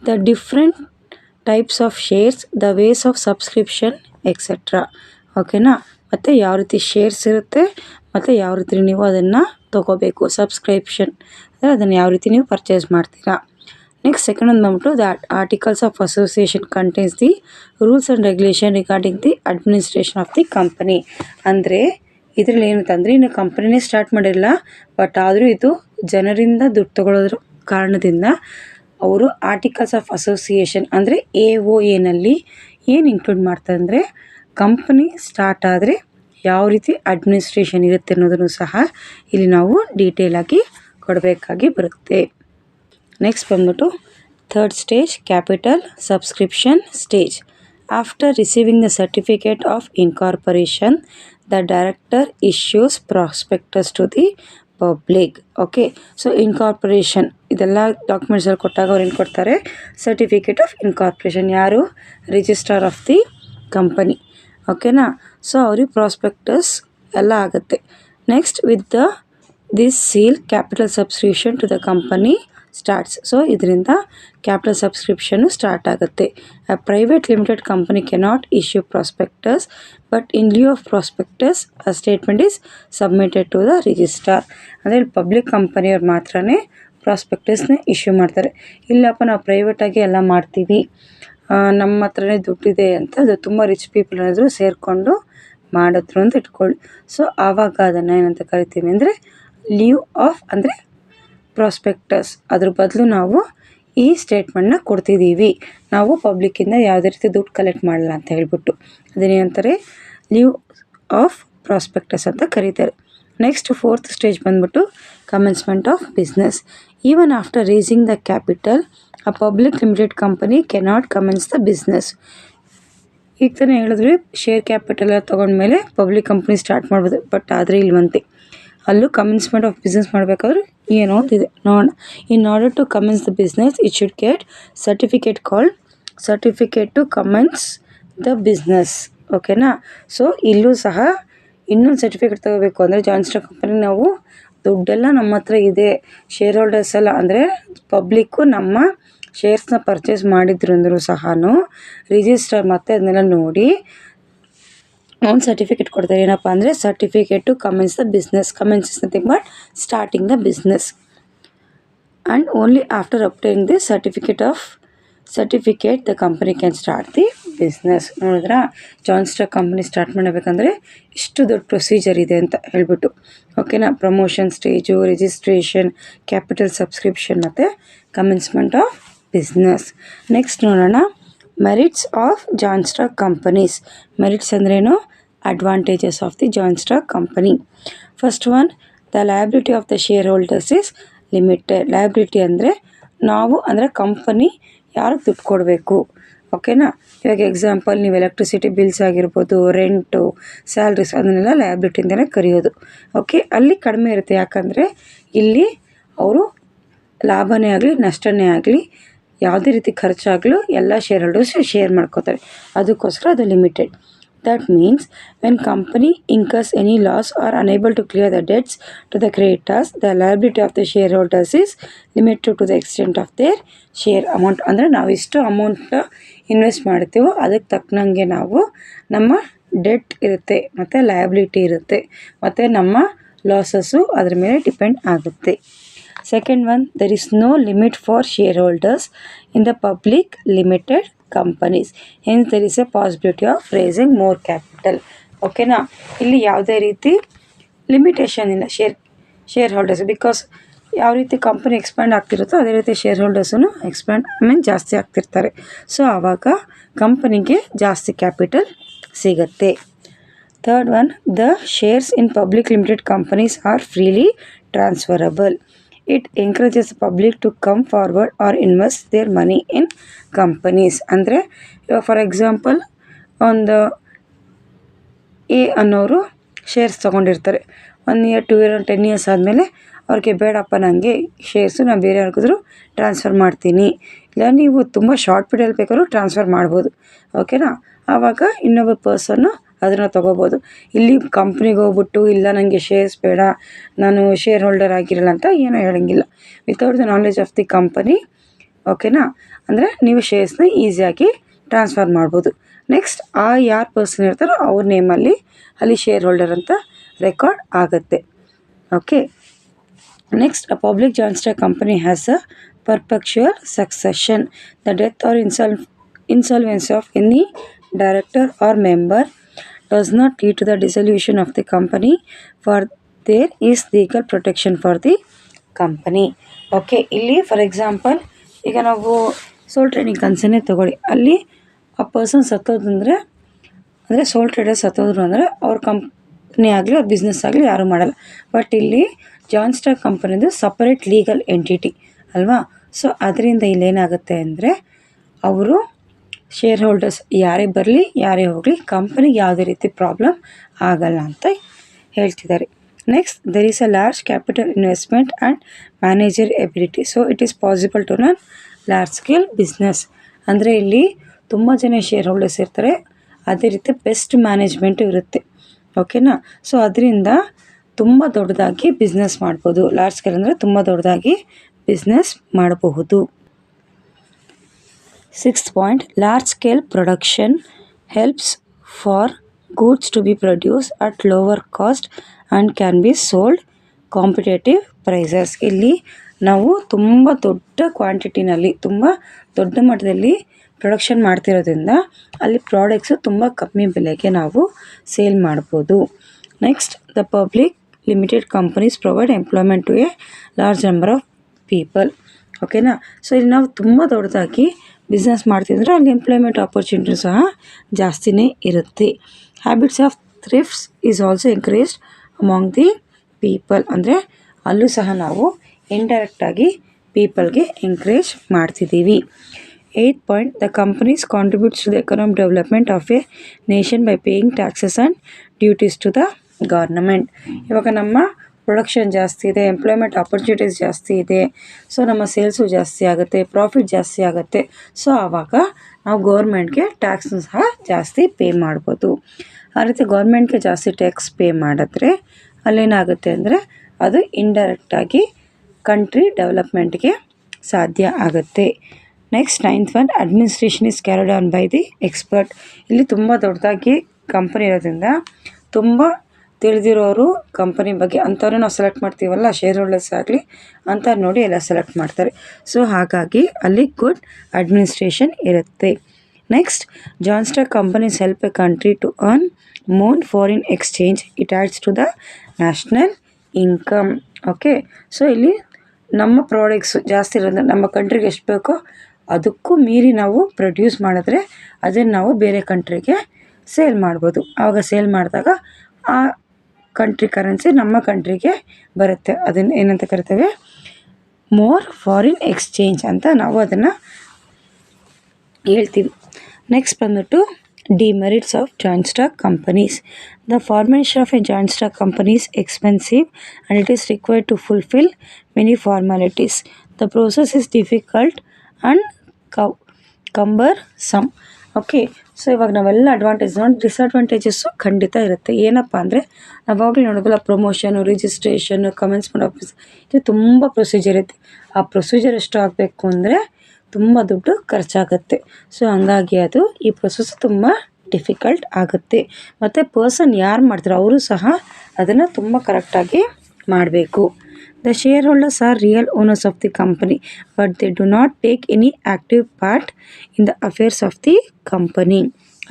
The different types of shares, the ways of subscription etcetera. ಓಕೆನಾ, ಮತ್ತು ಯಾವ ರೀತಿ ಶೇರ್ಸ್ ಇರುತ್ತೆ ಮತ್ತು ಯಾವ ರೀತಿ ನೀವು ಅದನ್ನು ತೊಗೋಬೇಕು, ಸಬ್ಸ್ಕ್ರಿಪ್ಷನ್ ಅಂದರೆ ಅದನ್ನು ಯಾವ ರೀತಿ ನೀವು ಪರ್ಚೇಸ್ ಮಾಡ್ತೀರಾ. ನೆಕ್ಸ್ಟ್ ಸೆಕೆಂಡ್ ಒಂದು ಬಂದ್ಬಿಟ್ಟು the articles of association contains the rules and regulation regarding the administration of the company. ಅಂದರೆ ಇದರಲ್ಲಿ ಏನಂತಂದರೆ ಇನ್ನು ಕಂಪನಿನೇ ಸ್ಟಾರ್ಟ್ ಮಾಡಿರಲ್ಲ, ಬಟ್ ಆದರೂ ಇದು ಜನರಿಂದ ದುಡ್ಡು ತೊಗೊಳೋದ್ರ ಕಾರಣದಿಂದ ಅವರು ಆರ್ಟಿಕಲ್ಸ್ ಆಫ್ ಅಸೋಸಿಯೇಷನ್ ಅಂದರೆ AOAನಲ್ಲಿ ಏನು ಇನ್ಕ್ಲೂಡ್ ಮಾಡ್ತಾರೆ ಅಂದರೆ ಕಂಪನಿ ಸ್ಟಾರ್ಟ್ ಆದರೆ ಯಾವ ರೀತಿ ಅಡ್ಮಿನಿಸ್ಟ್ರೇಷನ್ ಇರುತ್ತೆ ಅನ್ನೋದನ್ನು ಸಹ ಇಲ್ಲಿ ನಾವು ಡೀಟೇಲಾಗಿ ಕೊಡಬೇಕಾಗಿ ಬರುತ್ತೆ. ನೆಕ್ಸ್ಟ್ ಬಂದ್ಬಿಟ್ಟು third stage capital subscription stage. After receiving the certificate of incorporation the director issues prospectus to the public. Okay, so incorporation ಇದೆಲ್ಲ ಡಾಕ್ಯುಮೆಂಟ್ಸಲ್ಲಿ ಕೊಟ್ಟಾಗ ಅವ್ರು ಏನು ಕೊಡ್ತಾರೆ, ಸರ್ಟಿಫಿಕೇಟ್ ಆಫ್ ಇನ್ಕಾರ್ಪೊರೇಷನ್, ಯಾರು ರಿಜಿಸ್ಟ್ರಾರ್ ಆಫ್ ದಿ ಕಂಪನಿ. ಓಕೆನಾ, ಸೊ ಅವ್ರಿಗೆ ಪ್ರಾಸ್ಪೆಕ್ಟಸ್ ಎಲ್ಲ ಆಗುತ್ತೆ. Next with this seal capital subscription to the company starts. So ಇದರಿಂದ ಕ್ಯಾಪಿಟಲ್ ಸಬ್ಸ್ಕ್ರಿಪ್ಷನ್ನು ಸ್ಟಾರ್ಟ್ ಆಗುತ್ತೆ. A private limited company cannot issue prospectus but in Liu of prospectus a statement is submitted to the registrar. ಅಂದರೆ public ಕಂಪನಿಯವ್ರು ಮಾತ್ರ ಪ್ರಾಸ್ಪೆಕ್ಟಸ್ನ issue ಮಾಡ್ತಾರೆ. ಇಲ್ಲಪ್ಪ ನಾವು ಪ್ರೈವೇಟಾಗಿ ಎಲ್ಲ ಮಾಡ್ತೀವಿ, ನಮ್ಮ ಹತ್ರನೇ ದುಡ್ಡಿದೆ ಅಂತ ಅದು ತುಂಬ ರಿಚ್ ಪೀಪಲ್ ಏನಾದರೂ ಸೇರಿಕೊಂಡು ಮಾಡಿದ್ರು ಅಂತ ಇಟ್ಕೊಳ್ಳಿ. ಸೊ ಆವಾಗ ಅದನ್ನು ಏನಂತ ಕರಿತೀವಿ ಅಂದರೆ ಲೀವ್ ಆಫ್ ಅಂದರೆ ಪ್ರಾಸ್ಪೆಕ್ಟಸ್. ಅದ್ರ ಬದಲು ನಾವು ಈ ಸ್ಟೇಟ್ಮೆಂಟ್ನ ಕೊಡ್ತಿದ್ದೀವಿ, ನಾವು ಪಬ್ಲಿಕ್ಕಿಂದ ಯಾವುದೇ ರೀತಿ ದುಡ್ಡು ಕಲೆಕ್ಟ್ ಮಾಡಲ್ಲ ಅಂತ ಹೇಳ್ಬಿಟ್ಟು ಅದನ್ನೇನಂತಾರೆ ಲೀವ್ ಆಫ್ ಪ್ರಾಸ್ಪೆಕ್ಟಸ್ ಅಂತ ಕರೀತಾರೆ. ನೆಕ್ಸ್ಟ್ ಫೋರ್ತ್ ಸ್ಟೇಜ್ ಬಂದ್ಬಿಟ್ಟು commencement of business. Even after raising the capital a public limited company cannot commence the business. ಈಗ ತಾನೇ ಹೇಳಿದ್ವಿ ಶೇರ್ ಕ್ಯಾಪಿಟಲ್ ಎಲ್ಲ ತೊಗೊಂಡ್ಮೇಲೆ ಪಬ್ಲಿಕ್ ಕಂಪ್ನಿ ಸ್ಟಾರ್ಟ್ ಮಾಡ್ಬೋದು, ಬಟ್ ಆದರೆ ಇಲ್ವಂತೆ ಅಲ್ಲೂ ಕಮೆನ್ಸ್ಮೆಂಟ್ ಆಫ್ ಬಿಸ್ನೆಸ್ ಮಾಡಬೇಕಾದ್ರೆ ಏನೋ ಅಂತಿದೆ ನೋಡೋಣ. In order to commence the business it should get certificate called certificate to commence the business. ಓಕೆನಾ, ಸೊ ಇಲ್ಲೂ ಸಹ ಇನ್ನೊಂದು ಸರ್ಟಿಫಿಕೇಟ್ ತಗೋಬೇಕು. ಅಂದರೆ ಜಾಯಿಂಟ್ ಸ್ಟಾಕ್ ಕಂಪನಿ ನಾವು ದುಡ್ಡೆಲ್ಲ ನಮ್ಮ ಹತ್ರ ಇದೆ, ಶೇರ್ ಹೋಲ್ಡರ್ಸ್ ಎಲ್ಲ ಅಂದರೆ ಪಬ್ಲಿಕ್ಕು ನಮ್ಮ ಶೇರ್ಸ್ನ ಪರ್ಚೇಸ್ ಮಾಡಿದ್ರು ಅಂದರೂ ಸಹ ರಿಜಿಸ್ಟರ್ ಮತ್ತು ಅದನ್ನೆಲ್ಲ ನೋಡಿ ಒಂದು ಸರ್ಟಿಫಿಕೇಟ್ ಕೊಡ್ತಾರೆ. ಏನಪ್ಪ ಅಂದರೆ certificate to commence the business. Commence is nothing but starting the business and only after obtaining the certificate the company can start the business. ನೋಡಿದ್ರಾ, ಜಾಯಿಂಟ್ ಸ್ಟಾಕ್ ಕಂಪನಿ ಸ್ಟಾರ್ಟ್ ಮಾಡಬೇಕಂದ್ರೆ ಇಷ್ಟು ದೊಡ್ಡ ಪ್ರೊಸೀಜರ್ ಇದೆ ಅಂತ ಹೇಳ್ಬಿಟ್ಟು. ಓಕೆನಾ, promotion stage, registration, capital subscription ಮತ್ತು commencement of business. Next ನೋಡೋಣ merits of joint stock companies. Merits ಅಂದ್ರೇನು, advantages of the joint stock company. First one, the liability of the share holders is limited. Liability ಅಂದರೆ ನಾವು ಅಂದರೆ company ಯಾರಿಗೆ ದುಡ್ಡು ಕೊಡಬೇಕು. ಓಕೆನಾ, ಇವಾಗ ಎಕ್ಸಾಂಪಲ್ ನೀವು ಎಲೆಕ್ಟ್ರಿಸಿಟಿ ಬಿಲ್ಸ್ ಆಗಿರ್ಬೋದು, ರೆಂಟು, ಸ್ಯಾಲ್ರೀಸ್ ಅದನ್ನೆಲ್ಲ ಲಯಬಿಲಿಟಿ ಅಂತಲೇ ಕರೆಯೋದು. ಓಕೆ, ಅಲ್ಲಿ ಕಡಿಮೆ ಇರುತ್ತೆ, ಯಾಕಂದರೆ ಇಲ್ಲಿ ಅವರು ಲಾಭನೇ ಆಗಲಿ ನಷ್ಟನೇ ಆಗಲಿ ಯಾವುದೇ ರೀತಿ ಖರ್ಚಾಗಲೂ ಎಲ್ಲ ಶೇರ್ ಹೋಲ್ಡರ್ಸ್ ಶೇರ್ ಮಾಡ್ಕೋತಾರೆ, ಅದಕ್ಕೋಸ್ಕರ ಅದು limited. That means when company incurs any loss or unable to clear the debts to the creditors, the liability of the shareholders is limited to the extent of their share amount. ಅಂದರೆ ನಾವು ಎಷ್ಟು ಅಮೌಂಟ್ನ invest ಮಾಡ್ತೀವೋ ಅದಕ್ಕೆ ತಕ್ಕನಂಗೆ ನಾವು ನಮ್ಮ debt ಇರುತ್ತೆ ಮತ್ತು ಲಯಬಿಲಿಟಿ ಇರುತ್ತೆ ಮತ್ತು ನಮ್ಮ ಲಾಸಸ್ಸು ಅದ್ರ ಮೇಲೆ ಡಿಪೆಂಡ್ ಆಗುತ್ತೆ. Second one, there is no limit for shareholders in the public limited companies, hence there is a possibility of raising more capital. ಓಕೆನಾ, ಇಲ್ಲಿ ಯಾವುದೇ ರೀತಿ ಲಿಮಿಟೇಷನ್ ಇಲ್ಲ ಶೇರ್ ಹೋಲ್ಡರ್ಸ್, ಬಿಕಾಸ್ ಯಾವ ರೀತಿ ಕಂಪನಿ ಎಕ್ಸ್ಪ್ಯಾಂಡ್ ಆಗ್ತಿರುತ್ತೋ ಅದೇ ರೀತಿ ಶೇರ್ ಹೋಲ್ಡರ್ಸೂ ಜಾಸ್ತಿ ಆಗ್ತಿರ್ತಾರೆ. ಸೊ ಆವಾಗ ಕಂಪನಿಗೆ ಜಾಸ್ತಿ ಕ್ಯಾಪಿಟಲ್ ಸಿಗುತ್ತೆ. Third one, the shares in public limited companies are freely transferable. It encourages public to come forward or invest their money in companies. ಅಂದರೆ ಇವಾಗ ಫಾರ್ ಎಕ್ಸಾಂಪಲ್ ಒಂದು ಎ ಅನ್ನೋರು ಶೇರ್ಸ್ ತೊಗೊಂಡಿರ್ತಾರೆ. 1 year 2 year 10 years ಆದಮೇಲೆ ಅವ್ರಿಗೆ ಬೇಡಪ್ಪ ನನಗೆ ಶೇರ್ಸು ನಾನು ಬೇರೆ ಯಾರಿಗಾದ್ರೂ ಟ್ರಾನ್ಸ್ಫರ್ ಮಾಡ್ತೀನಿ, ಇಲ್ಲ ನೀವು ತುಂಬ ಶಾರ್ಟ್ ಪೀರಿಯಡ್ ಬೇಕಾದ್ರೂ ಟ್ರಾನ್ಸ್ಫರ್ ಮಾಡ್ಬೋದು. ಓಕೆನಾ, ಆವಾಗ ಇನ್ನೊಬ್ಬ ಪರ್ಸನ್ನು ಅದನ್ನು ತೊಗೋಬೋದು. ಇಲ್ಲಿ ಕಂಪ್ನಿಗೆ ಹೋಗ್ಬಿಟ್ಟು ಇಲ್ಲ ನನಗೆ ಶೇರ್ಸ್ ಬೇಡ, ನಾನು ಶೇರ್ ಹೋಲ್ಡರ್ ಆಗಿರಲ್ಲ ಅಂತ ಏನೂ ಹೇಳೋಂಗಿಲ್ಲ. Without the knowledge of the company, ಓಕೆನಾ, ಅಂದರೆ ನೀವು ಶೇರ್ಸ್ನ ಈಸಿಯಾಗಿ ಟ್ರಾನ್ಸ್ಫರ್ ಮಾಡ್ಬೋದು. ನೆಕ್ಸ್ಟ್ ಯಾರು ಪರ್ಸನ್ ಇರ್ತಾರೋ ಅವ್ರ ನೇಮಲ್ಲಿ ಅಲ್ಲಿ ಶೇರ್ ಹೋಲ್ಡರ್ ಅಂತ ರೆಕಾರ್ಡ್ ಆಗುತ್ತೆ. Okay, next, a public joint stock company has a perpetual succession. The death or insolvency of any director or member does not lead to the dissolution of the company, for there is legal protection for the company. Okay, ಇಲ್ಲಿ for example ಈಗ ನಾವು ಸೋಲ್ trading ಕನ್ಸನ್ನೇ ತಗೊಳ್ಳಿ. ಅಲ್ಲಿ ಆ person ಸತ್ತೋದಂದರೆ ಅಂದರೆ ಸೋಲ್ trader ಸತ್ತೋದ್ರು ಅಂದರೆ ಅವ್ರ company ಆಗಲಿ ಅವ್ರ ಬಿಸ್ನೆಸ್ ಆಗಲಿ ಯಾರೂ ಮಾಡಲ್ಲ. ಬಟ್ ಇಲ್ಲಿ ಜಾಯಿಂಟ್ ಸ್ಟಾಕ್ ಕಂಪನಿದು ಸಪರೇಟ್ ಲೀಗಲ್ ಎಂಟಿಟಿ ಅಲ್ವಾ. ಸೊ ಅದರಿಂದ ಇಲ್ಲೇನಾಗುತ್ತೆ ಅಂದರೆ ಅವರು ಶೇರ್ ಹೋಲ್ಡರ್ಸ್ ಯಾರೇ ಬರಲಿ ಯಾರೇ ಹೋಗಲಿ ಕಂಪನಿಗೆ ಯಾವುದೇ ರೀತಿ ಪ್ರಾಬ್ಲಮ್ ಆಗಲ್ಲ ಅಂತ ಹೇಳ್ತಿದ್ದಾರೆ. Next, there is a large capital investment and manager ability, so it is possible to run large scale business. ಅಂದರೆ ಇಲ್ಲಿ ತುಂಬ ಜನ ಶೇರ್ ಹೋಲ್ಡರ್ಸ್ ಇರ್ತಾರೆ, ಅದೇ ರೀತಿ ಬೆಸ್ಟ್ ಮ್ಯಾನೇಜ್ಮೆಂಟು ಇರುತ್ತೆ. ಓಕೆನಾ, ಸೊ ಅದರಿಂದ ತುಂಬ ದೊಡ್ಡದಾಗಿ ಬಿಸ್ನೆಸ್ ಮಾಡ್ಬೋದು. ಲಾರ್ಜ್ ಸ್ಕೇಲ್ ಅಂದರೆ ತುಂಬ ದೊಡ್ಡದಾಗಿ ಬಿಸ್ನೆಸ್ ಮಾಡಬಹುದು. 6th point, large scale production helps for goods to be produced at lower cost and can be sold competitive prices. ಇಲ್ಲಿ ನಾವು ತುಂಬ ದೊಡ್ಡ ಕ್ವಾಂಟಿಟಿನಲ್ಲಿ ತುಂಬ ದೊಡ್ಡ ಮಟ್ಟದಲ್ಲಿ ಪ್ರೊಡಕ್ಷನ್ ಮಾಡ್ತಿರೋದ್ರಿಂದ ಅಲ್ಲಿ ಪ್ರಾಡಕ್ಟ್ಸು ತುಂಬ ಕಮ್ಮಿ ಬೆಲೆಗೆ ನಾವು ಸೇಲ್ ಮಾಡ್ಬೋದು. Next, the public limited companies provide employment to a large number of people. ಓಕೆನಾ, ಸೊ ಇಲ್ಲಿ ನಾವು ತುಂಬ ದೊಡ್ಡದಾಗಿ ಬಿಸ್ನೆಸ್ ಮಾಡ್ತಿದ್ರೆ ಅಲ್ಲಿ ಎಂಪ್ಲಾಯ್ಮೆಂಟ್ ಆಪರ್ಚುನಿಟಿ ಸಹ ಜಾಸ್ತಿನೇ ಇರುತ್ತೆ. Habits of thrifts is also encouraged among the people. ಅಂದರೆ ಅಲ್ಲೂ ಸಹ ನಾವು ಇಂಡೈರೆಕ್ಟಾಗಿ ಪೀಪಲ್ಗೆ ಎಂಕರೇಜ್ ಮಾಡ್ತಿದ್ದೀವಿ. 8th point, the companies contributes to the economic development of a nation by paying taxes and duties to the government. ಇವಾಗ ನಮ್ಮ ಪ್ರೊಡಕ್ಷನ್ ಜಾಸ್ತಿ ಇದೆ, employment opportunities ಜಾಸ್ತಿ ಇದೆ, ಸೊ ನಮ್ಮ ಸೇಲ್ಸು ಜಾಸ್ತಿ ಆಗುತ್ತೆ, ಪ್ರಾಫಿಟ್ ಜಾಸ್ತಿ ಆಗುತ್ತೆ. ಸೊ ಆವಾಗ ನಾವು ಗೌರ್ಮೆಂಟ್ಗೆ ಟ್ಯಾಕ್ಸ್ನ ಸಹ ಜಾಸ್ತಿ ಪೇ ಮಾಡ್ಬೋದು. ಆ ರೀತಿ ಗೌರ್ಮೆಂಟ್ಗೆ ಜಾಸ್ತಿ ಟ್ಯಾಕ್ಸ್ ಪೇ ಮಾಡಿದ್ರೆ ಅಲ್ಲೇನಾಗುತ್ತೆ ಅಂದರೆ ಅದು ಇಂಡೈರೆಕ್ಟಾಗಿ ಕಂಟ್ರಿ ಡೆವಲಪ್ಮೆಂಟ್ಗೆ ಸಾಧ್ಯ ಆಗುತ್ತೆ. Next, 9th one, administration is carried on by the expert. ಇಲ್ಲಿ ತುಂಬ ದೊಡ್ಡದಾಗಿ ಕಂಪನಿ ಇರೋದ್ರಿಂದ ತುಂಬ ತಿಳಿದಿರೋರು ಕಂಪನಿ ಬಗ್ಗೆ ಅಂಥವ್ರನ್ನ ನಾವು ಸೆಲೆಕ್ಟ್ ಮಾಡ್ತೀವಲ್ಲ, ಶೇರ್ ಹೋಲ್ಡರ್ಸ್ ಆಗಲಿ ಅಂಥವ್ರು ನೋಡಿ ಎಲ್ಲ ಸೆಲೆಕ್ಟ್ ಮಾಡ್ತಾರೆ. ಸೊ ಹಾಗಾಗಿ ಅಲ್ಲಿ ಗುಡ್ ಅಡ್ಮಿನಿಸ್ಟ್ರೇಷನ್ ಇರುತ್ತೆ. Next, joint stock companies help a country to earn more foreign exchange. It adds to the national income. Okay, so ಇಲ್ಲಿ ನಮ್ಮ ಪ್ರಾಡಕ್ಟ್ಸು ಜಾಸ್ತಿ ಇರೋದ್ರಿಂದ ನಮ್ಮ ಕಂಟ್ರಿಗೆ ಎಷ್ಟು ಬೇಕೋ ಅದಕ್ಕೂ ಮೀರಿ ನಾವು ಪ್ರೊಡ್ಯೂಸ್ ಮಾಡಿದ್ರೆ ಅದನ್ನು ನಾವು ಬೇರೆ ಕಂಟ್ರಿಗೆ ಸೇಲ್ ಮಾಡ್ಬೋದು. ಆವಾಗ ಸೇಲ್ ಮಾಡಿದಾಗ ಆ ಕಂಟ್ರಿ ಕರೆನ್ಸಿ ನಮ್ಮ ಕಂಟ್ರಿಗೆ ಬರುತ್ತೆ. ಅದನ್ನು ಏನಂತ ಕರಿತೇವೆ, ಮೋರ್ ಫಾರಿನ್ ಎಕ್ಸ್ಚೇಂಜ್ ಅಂತ ನಾವು ಅದನ್ನು ಹೇಳ್ತೀವಿ. ನೆಕ್ಸ್ಟ್ ಬಂದ್ಬಿಟ್ಟು demerits of joint stock companies. The formation of A joint stock company is expensive and it is required to fulfill many formalities. The process is difficult and cumbersome. Okay, so ಇವಾಗ ನಾವೆಲ್ಲ advantage ನೋಡಿ disadvantages ಖಂಡಿತ ಇರುತ್ತೆ. ಏನಪ್ಪ ಅಂದರೆ ನಾವಾಗಲೇ ನೋಡೋದಲ್ಲ, promotion, registration, commencement office, ಇದು ತುಂಬ procedure ಇರುತ್ತೆ. ಆ ಪ್ರೊಸೀಜರ್ ಎಷ್ಟು ಆಗಬೇಕು ಅಂದರೆ ತುಂಬ ದುಡ್ಡು ಖರ್ಚಾಗುತ್ತೆ. ಸೊ ಹಂಗಾಗಿ ಅದು ಈ ಪ್ರೊಸೆಸ್ ತುಂಬ ಡಿಫಿಕಲ್ಟ್ ಆಗುತ್ತೆ. ಮತ್ತು ಪರ್ಸನ್ ಯಾರು ಮಾಡ್ತಾರೆ ಅವರು ಸಹ ಅದನ್ನು ತುಂಬ ಕರೆಕ್ಟಾಗಿ ಮಾಡಬೇಕು. The share holders R real owners of the company but they do not take any active part in the affairs of the company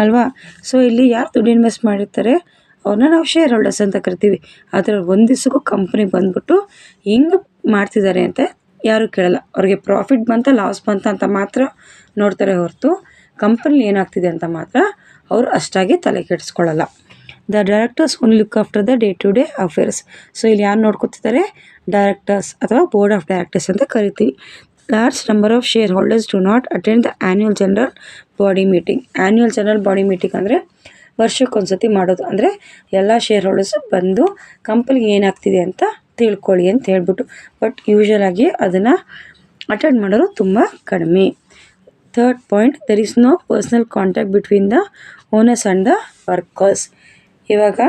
ಅಲ್ವಾ. ಸೊ ಇಲ್ಲಿ ಯಾರು ದುಡ್ಡು ಇನ್ವೆಸ್ಟ್ ಮಾಡಿರ್ತಾರೆ ಅವ್ರನ್ನ ನಾವು ಶೇರ್ ಹೋಲ್ಡರ್ಸ್ ಅಂತ ಕರಿತೀವಿ. ಆದರೆ ಒಂದು ದಿವಸಕ್ಕೂ ಕಂಪ್ನಿ ಬಂದ್ಬಿಟ್ಟು ಹೆಂಗೆ ಮಾಡ್ತಿದ್ದಾರೆ ಅಂತ ಯಾರೂ ಕೇಳಲ್ಲ. ಅವ್ರಿಗೆ ಪ್ರಾಫಿಟ್ ಬಂತ ಲಾಸ್ ಬಂತ ಅಂತ ಮಾತ್ರ ನೋಡ್ತಾರೆ ಹೊರತು ಕಂಪನಿ ಏನಾಗ್ತಿದೆ ಅಂತ ಮಾತ್ರ ಅವರು ಅಷ್ಟಾಗಿ ತಲೆ ಕೆಡಿಸ್ಕೊಳ್ಳಲ್ಲ. The directors only look after the day to day affairs. So ಇಲ್ಲಿ ಯಾರು ನೋಡ್ಕೊತಿದ್ದಾರೆ, ಡೈರೆಕ್ಟರ್ಸ್ ಅಥವಾ ಬೋರ್ಡ್ ಆಫ್ ಡೈರೆಕ್ಟರ್ಸ್ ಅಂತ ಕರಿತೀವಿ. Large number of share holders do not attend the annual general body meeting. Annual general body meeting ಅಂದರೆ ವರ್ಷಕ್ಕೊಂದ್ಸತಿ ಮಾಡೋದು. ಅಂದರೆ ಎಲ್ಲ ಶೇರ್ ಹೋಲ್ಡರ್ಸು ಬಂದು ಕಂಪನಿಗೆ ಏನಾಗ್ತಿದೆ ಅಂತ ತಿಳ್ಕೊಳ್ಳಿ ಅಂತ ಹೇಳ್ಬಿಟ್ಟು. ಬಟ್ ಯೂಶ್ವಲಾಗಿ ಅದನ್ನು ಅಟೆಂಡ್ ಮಾಡೋರು ತುಂಬ ಕಡಿಮೆ. Third point, there is no personal contact between the owners and the workers. ಇವಾಗ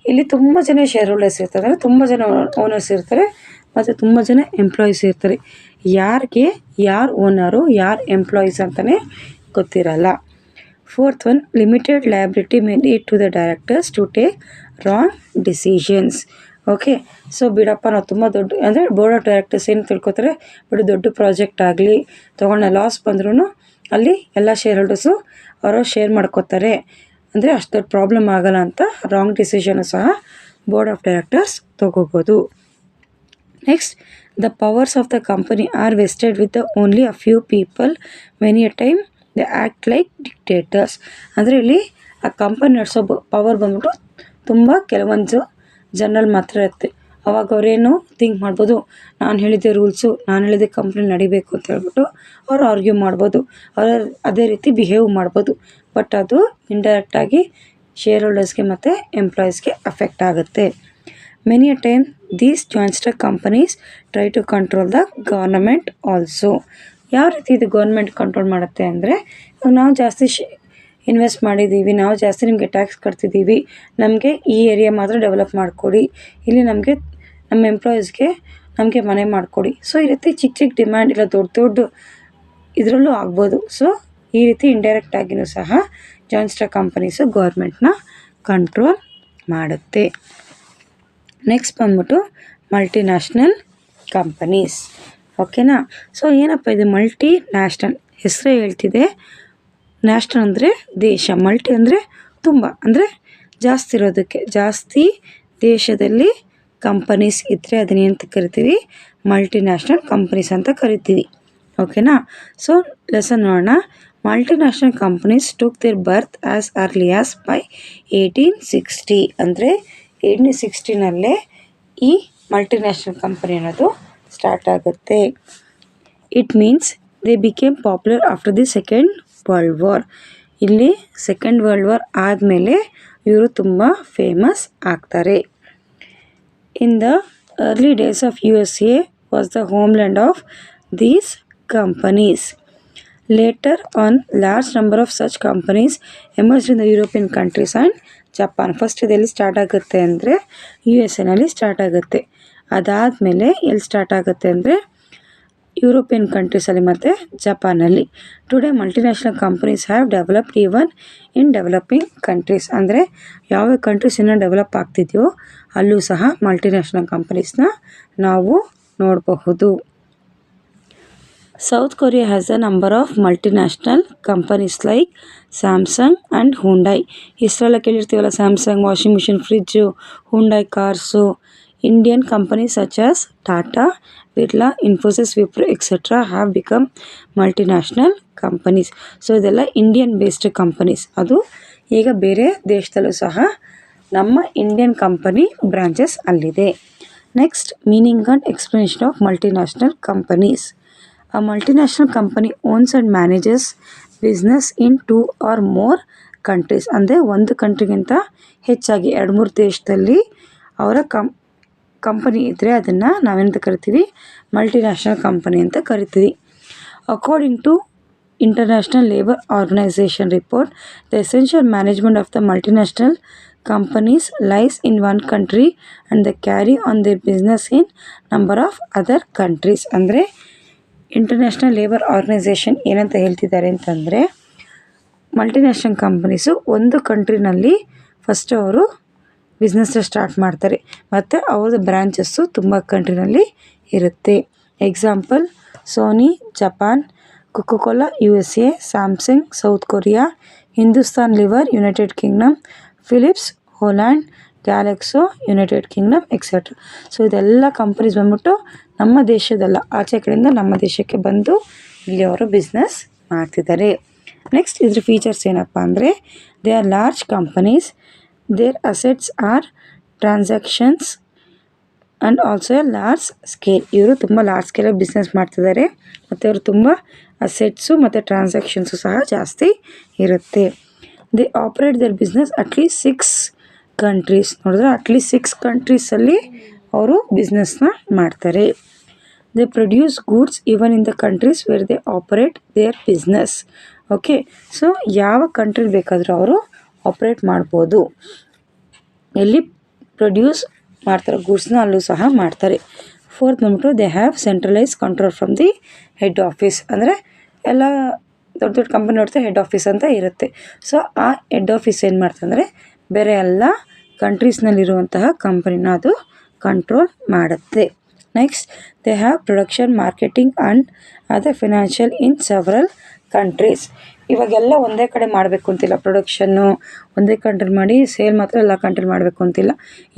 ಇಲ್ಲಿ ತುಂಬ ಜನ ಶೇರ್ ಹೋಲ್ಡರ್ಸ್ ಇರ್ತಾರೆ, ಅಂದರೆ ತುಂಬ ಜನ ಓನರ್ಸ್ ಇರ್ತಾರೆ ಮತ್ತು ತುಂಬ ಜನ ಎಂಪ್ಲಾಯೀಸ್ ಇರ್ತಾರೆ. ಯಾರಿಗೆ ಯಾರು ಓನರು ಯಾರು ಎಂಪ್ಲಾಯೀಸ್ ಅಂತಲೇ ಗೊತ್ತಿರಲ್ಲ. Fourth one, limited liability may lead to the directors to take wrong decisions. Okay, so ಬಿಡಪ್ಪ ನಾವು ತುಂಬ ದೊಡ್ಡ ಅಂದರೆ ಬೋರ್ಡ್ ಆಫ್ ಡೈರೆಕ್ಟರ್ಸ್ ಏನು ತಿಳ್ಕೊತಾರೆ, ಬಿಡು ದೊಡ್ಡ ಪ್ರಾಜೆಕ್ಟ್ ಆಗಲಿ ತೊಗೊಂಡ ಲಾಸ್ ಬಂದ್ರೂ ಅಲ್ಲಿ ಎಲ್ಲ ಶೇರ್ ಹೋಲ್ಡರ್ಸು ಅವರು ಶೇರ್ ಮಾಡ್ಕೋತಾರೆ, ಅಂದರೆ ಅಷ್ಟು ದೊಡ್ಡ ಪ್ರಾಬ್ಲಮ್ ಆಗಲ್ಲ ಅಂತ ರಾಂಗ್ ಡಿಸಿಷನು ಸಹ ಬೋರ್ಡ್ ಆಫ್ ಡೈರೆಕ್ಟರ್ಸ್ ತೊಗೋಬೋದು. Next, the powers of the company are vested with the only a few people. Many a time they act like dictators. ಅಂದರೆ ಇಲ್ಲಿ ಆ ಕಂಪನಿ ನಡೆಸೋ ಪವರ್ ಬಂದ್ಬಿಟ್ಟು ತುಂಬ ಕೆಲವೊಂದು ಜನರಲ್ಲಿ ಮಾತ್ರ ಇರುತ್ತೆ. ಅವಾಗ ಅವರೇನು ಥಿಂಕ್ ಮಾಡ್ಬೋದು, ನಾನು ಹೇಳಿದ್ದೆ ರೂಲ್ಸು, ನಾನು ಹೇಳಿದ್ದೆ ಕಂಪ್ನಿ ನಡಿಬೇಕು ಅಂತ ಹೇಳ್ಬಿಟ್ಟು ಅವ್ರು ಆರ್ಗ್ಯೂ ಮಾಡ್ಬೋದು, ಅವ್ರು ಅದೇ ರೀತಿ ಬಿಹೇವ್ ಮಾಡ್ಬೋದು. ಬಟ್ ಅದು ಇಂಡೈರೆಕ್ಟಾಗಿ ಶೇರ್ ಹೋಲ್ಡರ್ಸ್ಗೆ ಮತ್ತು ಎಂಪ್ಲಾಯೀಸ್ಗೆ ಅಫೆಕ್ಟ್ ಆಗುತ್ತೆ. Many a time these joint stock companies try to control the government also. ಯಾವ ರೀತಿ ಇದು ಗೌರ್ಮೆಂಟ್ ಕಂಟ್ರೋಲ್ ಮಾಡುತ್ತೆ ಅಂದರೆ, ನಾವು ಜಾಸ್ತಿ ಇನ್ವೆಸ್ಟ್ ಮಾಡಿದ್ದೀವಿ, ನಾವು ಜಾಸ್ತಿ ನಿಮಗೆ ಟ್ಯಾಕ್ಸ್ ಕಟ್ತಿದ್ದೀವಿ, ನಮಗೆ ಈ ಏರಿಯಾ ಮಾತ್ರ ಡೆವಲಪ್ ಮಾಡಿಕೊಡಿ, ಇಲ್ಲಿ ನಮಗೆ ನಮ್ಮ ಎಂಪ್ಲಾಯೀಸ್ಗೆ ನಮಗೆ ಮನೆ ಮಾಡಿಕೊಡಿ. ಸೊ ಈ ರೀತಿ ಚಿಕ್ಕ ಚಿಕ್ಕ ಡಿಮ್ಯಾಂಡ್ ಇಲ್ಲ, ದೊಡ್ಡ ದೊಡ್ಡ ಇದರಲ್ಲೂ ಆಗ್ಬೋದು. ಸೊ ಈ ರೀತಿ ಇಂಡೈರೆಕ್ಟ್ ಆಗಿಯೂ ಸಹ ಜಾಯಿಂಟ್ ಸ್ಟಾಕ್ ಕಂಪನೀಸು ಗೌರ್ಮೆಂಟ್ನ ಕಂಟ್ರೋಲ್ ಮಾಡುತ್ತೆ. ನೆಕ್ಸ್ಟ್ ಬಂದ್ಬಿಟ್ಟು ಮಲ್ಟಿನ್ಯಾಷನಲ್ ಕಂಪನೀಸ್. ಓಕೆನಾ. ಸೊ ಏನಪ್ಪ ಇದು ಮಲ್ಟಿ ನ್ಯಾಷನಲ್, ಹೆಸರೇ ಹೇಳ್ತಿದೆ. ನ್ಯಾಷನಲ್ ಅಂದರೆ ದೇಶ, ಮಲ್ಟಿ ಅಂದರೆ ತುಂಬ, ಅಂದರೆ ಜಾಸ್ತಿ ಇರೋದಕ್ಕೆ, ಜಾಸ್ತಿ ದೇಶದಲ್ಲಿ ಕಂಪನೀಸ್ ಇದ್ದರೆ ಅದನ್ನೇಂತ ಕರಿತೀವಿ, ಮಲ್ಟಿನ್ಯಾಷನಲ್ ಕಂಪನೀಸ್ ಅಂತ ಕರಿತೀವಿ. ಓಕೆನಾ. ಸೊ ಲೆಸನ್ ನೋಡೋಣ. Multinational companies took their birth as early as by 1860. ಅಂದರೆ 1860ನಲ್ಲೇ ಈ ಮಲ್ಟಿನ್ಯಾಷನಲ್ ಕಂಪನಿ ಅನ್ನೋದು ಸ್ಟಾರ್ಟ್ ಆಗುತ್ತೆ. It means they became popular after the second world war. ಇಲ್ಲಿ ಸೆಕೆಂಡ್ ವರ್ಲ್ಡ್ ವಾರ್ ಆದಮೇಲೆ ಇವರು ತುಂಬ ಫೇಮಸ್ ಆಗ್ತಾರೆ. In the early days of USA was the homeland of these companies. Later on large number of such companies emerged in the European countries and Japan. First ಇದೆಲ್ಲಿ start ಆಗುತ್ತೆ ಅಂದರೆ USA start ಆಗುತ್ತೆ. ಅದಾದಮೇಲೆ ಎಲ್ಲಿ start ಆಗುತ್ತೆ ಅಂದರೆ European ಕಂಟ್ರೀಸಲ್ಲಿ ಮತ್ತು ಜಪಾನಲ್ಲಿ. Today multinational companies have developed even in developing countries. ಅಂದರೆ ಯಾವ ಕಂಟ್ರೀಸ್ ಇನ್ನೂ ಡೆವಲಪ್ ಆಗ್ತಿದೆಯೋ ಅಲ್ಲೂ ಸಹ ಮಲ್ಟಿನ್ಯಾಷನಲ್ ಕಂಪನೀಸ್ನ ನಾವು ನೋಡಬಹುದು. South Korea has a number of multinational companies like Samsung and Hyundai. ಇಷ್ಟೆಲ್ಲ ಕೇಳಿರ್ತೀವಲ್ಲ, Samsung washing machine, fridge, Hyundai cars. Indian companies such as Tata, Birla, Infosys, Wipro, etc. have become multinational companies. So ಇದೆಲ್ಲ Indian based companies. ಅದು ಈಗ ಬೇರೆ ದೇಶದಲ್ಲೂ ಸಹ ನಮ್ಮ Indian company branches ಅಲ್ಲಿದೆ. Next, meaning and explanation of multinational companies. A multinational company owns and manages business in 2 or more countries. ಅಂದರೆ ಒಂದು ಕಂಟ್ರಿಗಿಂತ ಹೆಚ್ಚಾಗಿ 2-3 ದೇಶದಲ್ಲಿ ಅವರ ಕಂಪನಿ ಇದ್ದರೆ ಅದನ್ನು ನಾವೇನಂತ ಕರಿತೀವಿ, ಮಲ್ಟಿನ್ಯಾಷನಲ್ ಕಂಪನಿ ಅಂತ ಕರಿತೀವಿ. According to international labour organisation report, the essential management of the multinational companies lies in one country and the carry on their business in number of other countries. ಅಂದರೆ international labour organisation ಏನಂತ ಹೇಳ್ತಿದ್ದಾರೆ ಅಂತಂದರೆ, multinational companies ಒಂದು ಕಂಟ್ರಿನಲ್ಲಿ first ಅವರು ಬಿಸ್ನೆಸ್ನ start ಮಾಡ್ತಾರೆ ಮತ್ತು ಅವ್ರದ್ದು branches ತುಂಬ ಕಂಟ್ರಿನಲ್ಲಿ ಇರುತ್ತೆ. Example Sony Japan, Coca Cola USA, Samsung South Korea, Hindustan Lever United Kingdom, Philips Holland, Glaxo United Kingdom etcetera. So ಇದೆಲ್ಲ ಕಂಪನೀಸ್ ಬಂದ್ಬಿಟ್ಟು ನಮ್ಮ ದೇಶದಲ್ಲ, ಆಚೆ ಕಡೆಯಿಂದ ನಮ್ಮ ದೇಶಕ್ಕೆ ಬಂದು ಇಲ್ಲಿ ಅವರು ಬಿಸ್ನೆಸ್ ಮಾಡ್ತಿದ್ದಾರೆ. ನೆಕ್ಸ್ಟ್ ಇದ್ರ ಫೀಚರ್ಸ್ ಏನಪ್ಪ ಅಂದರೆ they are large companies, their assets are transactions and also a large scale. ಇವರು ತುಂಬ ಲಾರ್ಜ್ ಸ್ಕೇಲಾಗಿ ಬಿಸ್ನೆಸ್ ಮಾಡ್ತಿದ್ದಾರೆ ಮತ್ತು ಅವರು ತುಂಬ ಅಸೆಟ್ಸು ಮತ್ತು ಟ್ರಾನ್ಸಾಕ್ಷನ್ಸು ಸಹ ಜಾಸ್ತಿ ಇರುತ್ತೆ. They operate their business at least 6 countries. ನೋಡಿದ್ರೆ ಅಟ್ಲೀಸ್ಟ್ 6 ಕಂಟ್ರೀಸಲ್ಲಿ ಅವರು ಬಿಸ್ನೆಸ್ನ ಮಾಡ್ತಾರೆ. They produce goods even in the countries where they operate their business. Okay, so ಯಾವ ಕಂಟ್ರಿ ಬೇಕಾದರೂ ಅವರು ಆಪ್ರೇಟ್ ಮಾಡ್ಬೋದು. ಎಲ್ಲಿ ಪ್ರೊಡ್ಯೂಸ್ ಮಾಡ್ತಾರೆ ಗೂಡ್ಸ್ನ ಅಲ್ಲೂ ಸಹ ಮಾಡ್ತಾರೆ. ಫೋರ್ತ್ ಬಂದ್ಬಿಟ್ಟು they have centralise control from the head office. ಅಂದರೆ ಎಲ್ಲ ದೊಡ್ಡ ದೊಡ್ಡ ಕಂಪನಿ ನೋಡ್ತಾ ಹೆಡ್ ಆಫೀಸ್ ಅಂತ ಇರುತ್ತೆ. ಸೊ ಆ ಹೆಡ್ ಆಫೀಸ್ ಏನು ಮಾಡ್ತಂದರೆ ಬೇರೆ ಎಲ್ಲ ಕಂಟ್ರೀಸ್ನಲ್ಲಿರುವಂತಹ ಕಂಪನಿನ ಅದು ಕಂಟ್ರೋಲ್ ಮಾಡುತ್ತೆ. Next they have production, marketing and other financial in several countries. ಇವಾಗೆಲ್ಲ ಒಂದೇ ಕಡೆ ಮಾಡಬೇಕು ಅಂತಿಲ್ಲ. ಪ್ರೊಡಕ್ಷನ್ನು ಒಂದೇ ಕಂಟ್ರಿ ಮಾಡಿ ಸೇಲ್ ಮಾತ್ರ ಎಲ್ಲ ಕಂಟ್ರಿ ಮಾಡಬೇಕು ಅಂತಿಲ್ಲ.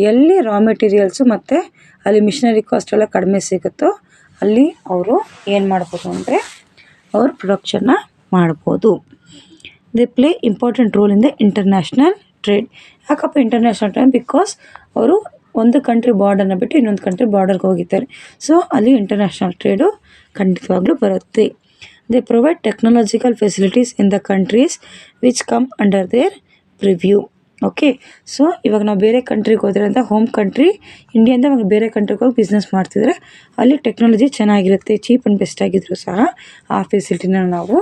ಎಲ್ಲಿ ರಾ ಮೆಟೀರಿಯಲ್ಸು ಮತ್ತು ಅಲ್ಲಿ ಮಿಷನರಿ ಕಾಸ್ಟ್ ಎಲ್ಲ ಕಡಿಮೆ ಸಿಗುತ್ತೋ ಅಲ್ಲಿ ಅವರು ಏನು ಮಾಡ್ಬೋದು ಅಂದರೆ ಅವರು ಪ್ರೊಡಕ್ಷನ್ನ ಮಾಡ್ಬೋದು. They play important role in the international trade. ಯಾಕಪ್ಪ ಇಂಟರ್ನ್ಯಾಷನಲ್ ಟ್ರೇಡ್? ಬಿಕಾಸ್ ಅವರು ಒಂದು ಕಂಟ್ರಿ ಬಾರ್ಡರ್ನ ಬಿಟ್ಟು ಇನ್ನೊಂದು ಕಂಟ್ರಿ ಬಾರ್ಡರ್ಗೆ ಹೋಗಿದ್ದಾರೆ. ಸೊ ಅಲ್ಲಿ ಇಂಟರ್ನ್ಯಾಷನಲ್ ಟ್ರೇಡು ಖಂಡಿತವಾಗ್ಲೂ ಬರುತ್ತೆ. They provide technological facilities in the countries which come under there preview. Okay, so ಇವಾಗ ನಾವು ಬೇರೆ ಕಂಟ್ರಿಗೆ ಹೋದರೆ ಅಂತ ಹೋಮ್ ಕಂಟ್ರಿ ಇಂಡಿಯಾದಿಂದ ಇವಾಗ ಬೇರೆ ಕಂಟ್ರಿಗೆ ಹೋಗಿ ಬಿಸ್ನೆಸ್ ಮಾಡ್ತಿದ್ರೆ ಅಲ್ಲಿ ಟೆಕ್ನಾಲಜಿ ಚೆನ್ನಾಗಿರುತ್ತೆ, ಚೀಪ್ ಆ್ಯಂಡ್ ಬೆಸ್ಟ್ ಆಗಿದ್ರು ಸಹ ಆ ಫೆಸಿಲಿಟಿನ ನಾವು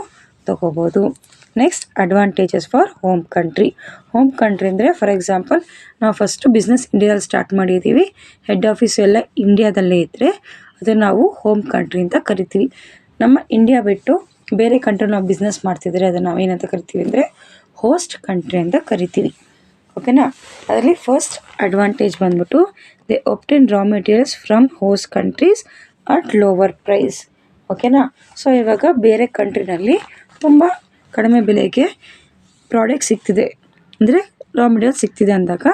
ತೊಗೋಬೋದು. Next advantages for home country. Home country ಅಂದರೆ ಫಾರ್ ಎಕ್ಸಾಂಪಲ್ ನಾವು ಫಸ್ಟು ಬಿಸ್ನೆಸ್ ಇಂಡಿಯಾದಲ್ಲಿ ಸ್ಟಾರ್ಟ್ ಮಾಡಿದ್ದೀವಿ, ಹೆಡ್ ಆಫೀಸು ಎಲ್ಲ ಇಂಡಿಯಾದಲ್ಲೇ ಇದ್ದರೆ ಅದನ್ನು ನಾವು ಹೋಮ್ ಕಂಟ್ರಿ ಅಂತ ಕರಿತೀವಿ. ನಮ್ಮ ಇಂಡಿಯಾ ಬಿಟ್ಟು ಬೇರೆ ಕಂಟ್ರಿ ನಾವು ಬಿಸ್ನೆಸ್ ಮಾಡ್ತಿದ್ರೆ ಅದನ್ನು ನಾವು ಏನಂತ ಕರಿತೀವಿ ಅಂದರೆ ಹೋಸ್ಟ್ ಕಂಟ್ರಿ ಅಂತ ಕರಿತೀವಿ. ಓಕೆನಾ. ಅದರಲ್ಲಿ ಫಸ್ಟ್ ಅಡ್ವಾಂಟೇಜ್ ಬಂದ್ಬಿಟ್ಟು they obtain raw materials from host countries at lower price. ಓಕೆನಾ. ಸೊ ಇವಾಗ ಬೇರೆ ಕಂಟ್ರಿನಲ್ಲಿ ತುಂಬ ಕಡಿಮೆ ಬೆಲೆಗೆ ಪ್ರಾಡಕ್ಟ್ ಸಿಗ್ತಿದೆ ಅಂದರೆ ರಾ ಮೆಟೀರಿಯಲ್ಸ್ ಸಿಗ್ತಿದೆ ಅಂದಾಗ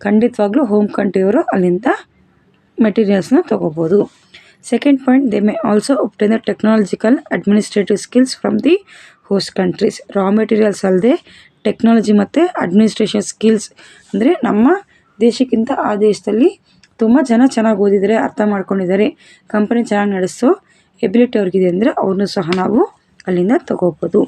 ಖಂಡಿತವಾಗ್ಲೂ ಹೋಮ್ ಕಂಟ್ರಿಯವರು ಅಲ್ಲಿಂದ ಮೆಟೀರಿಯಲ್ಸ್ನ ತೊಗೋಬೋದು. Second point, they may also obtain the technological administrative skills from the host countries. Raw materials ಅಲ್ಲದೆ ಟೆಕ್ನಾಲಜಿ ಮತ್ತು ಅಡ್ಮಿನಿಸ್ಟ್ರೇಷನ್ ಸ್ಕಿಲ್ಸ್ ಅಂದರೆ ನಮ್ಮ ದೇಶಕ್ಕಿಂತ ಆ ದೇಶದಲ್ಲಿ ತುಂಬ ಜನ ಚೆನ್ನಾಗಿ ಓದಿದ್ದಾರೆ, ಅರ್ಥ ಮಾಡ್ಕೊಂಡಿದ್ದಾರೆ, ಕಂಪನಿ ಚೆನ್ನಾಗಿ ನಡೆಸೋ ಎಬಿಲಿಟಿ ಅವ್ರಿಗಿದೆ ಅಂದರೆ ಅವ್ರನ್ನೂ ಸಹ ನಾವು ಅಲ್ಲಿಂದ ತೊಗೋಬೋದು.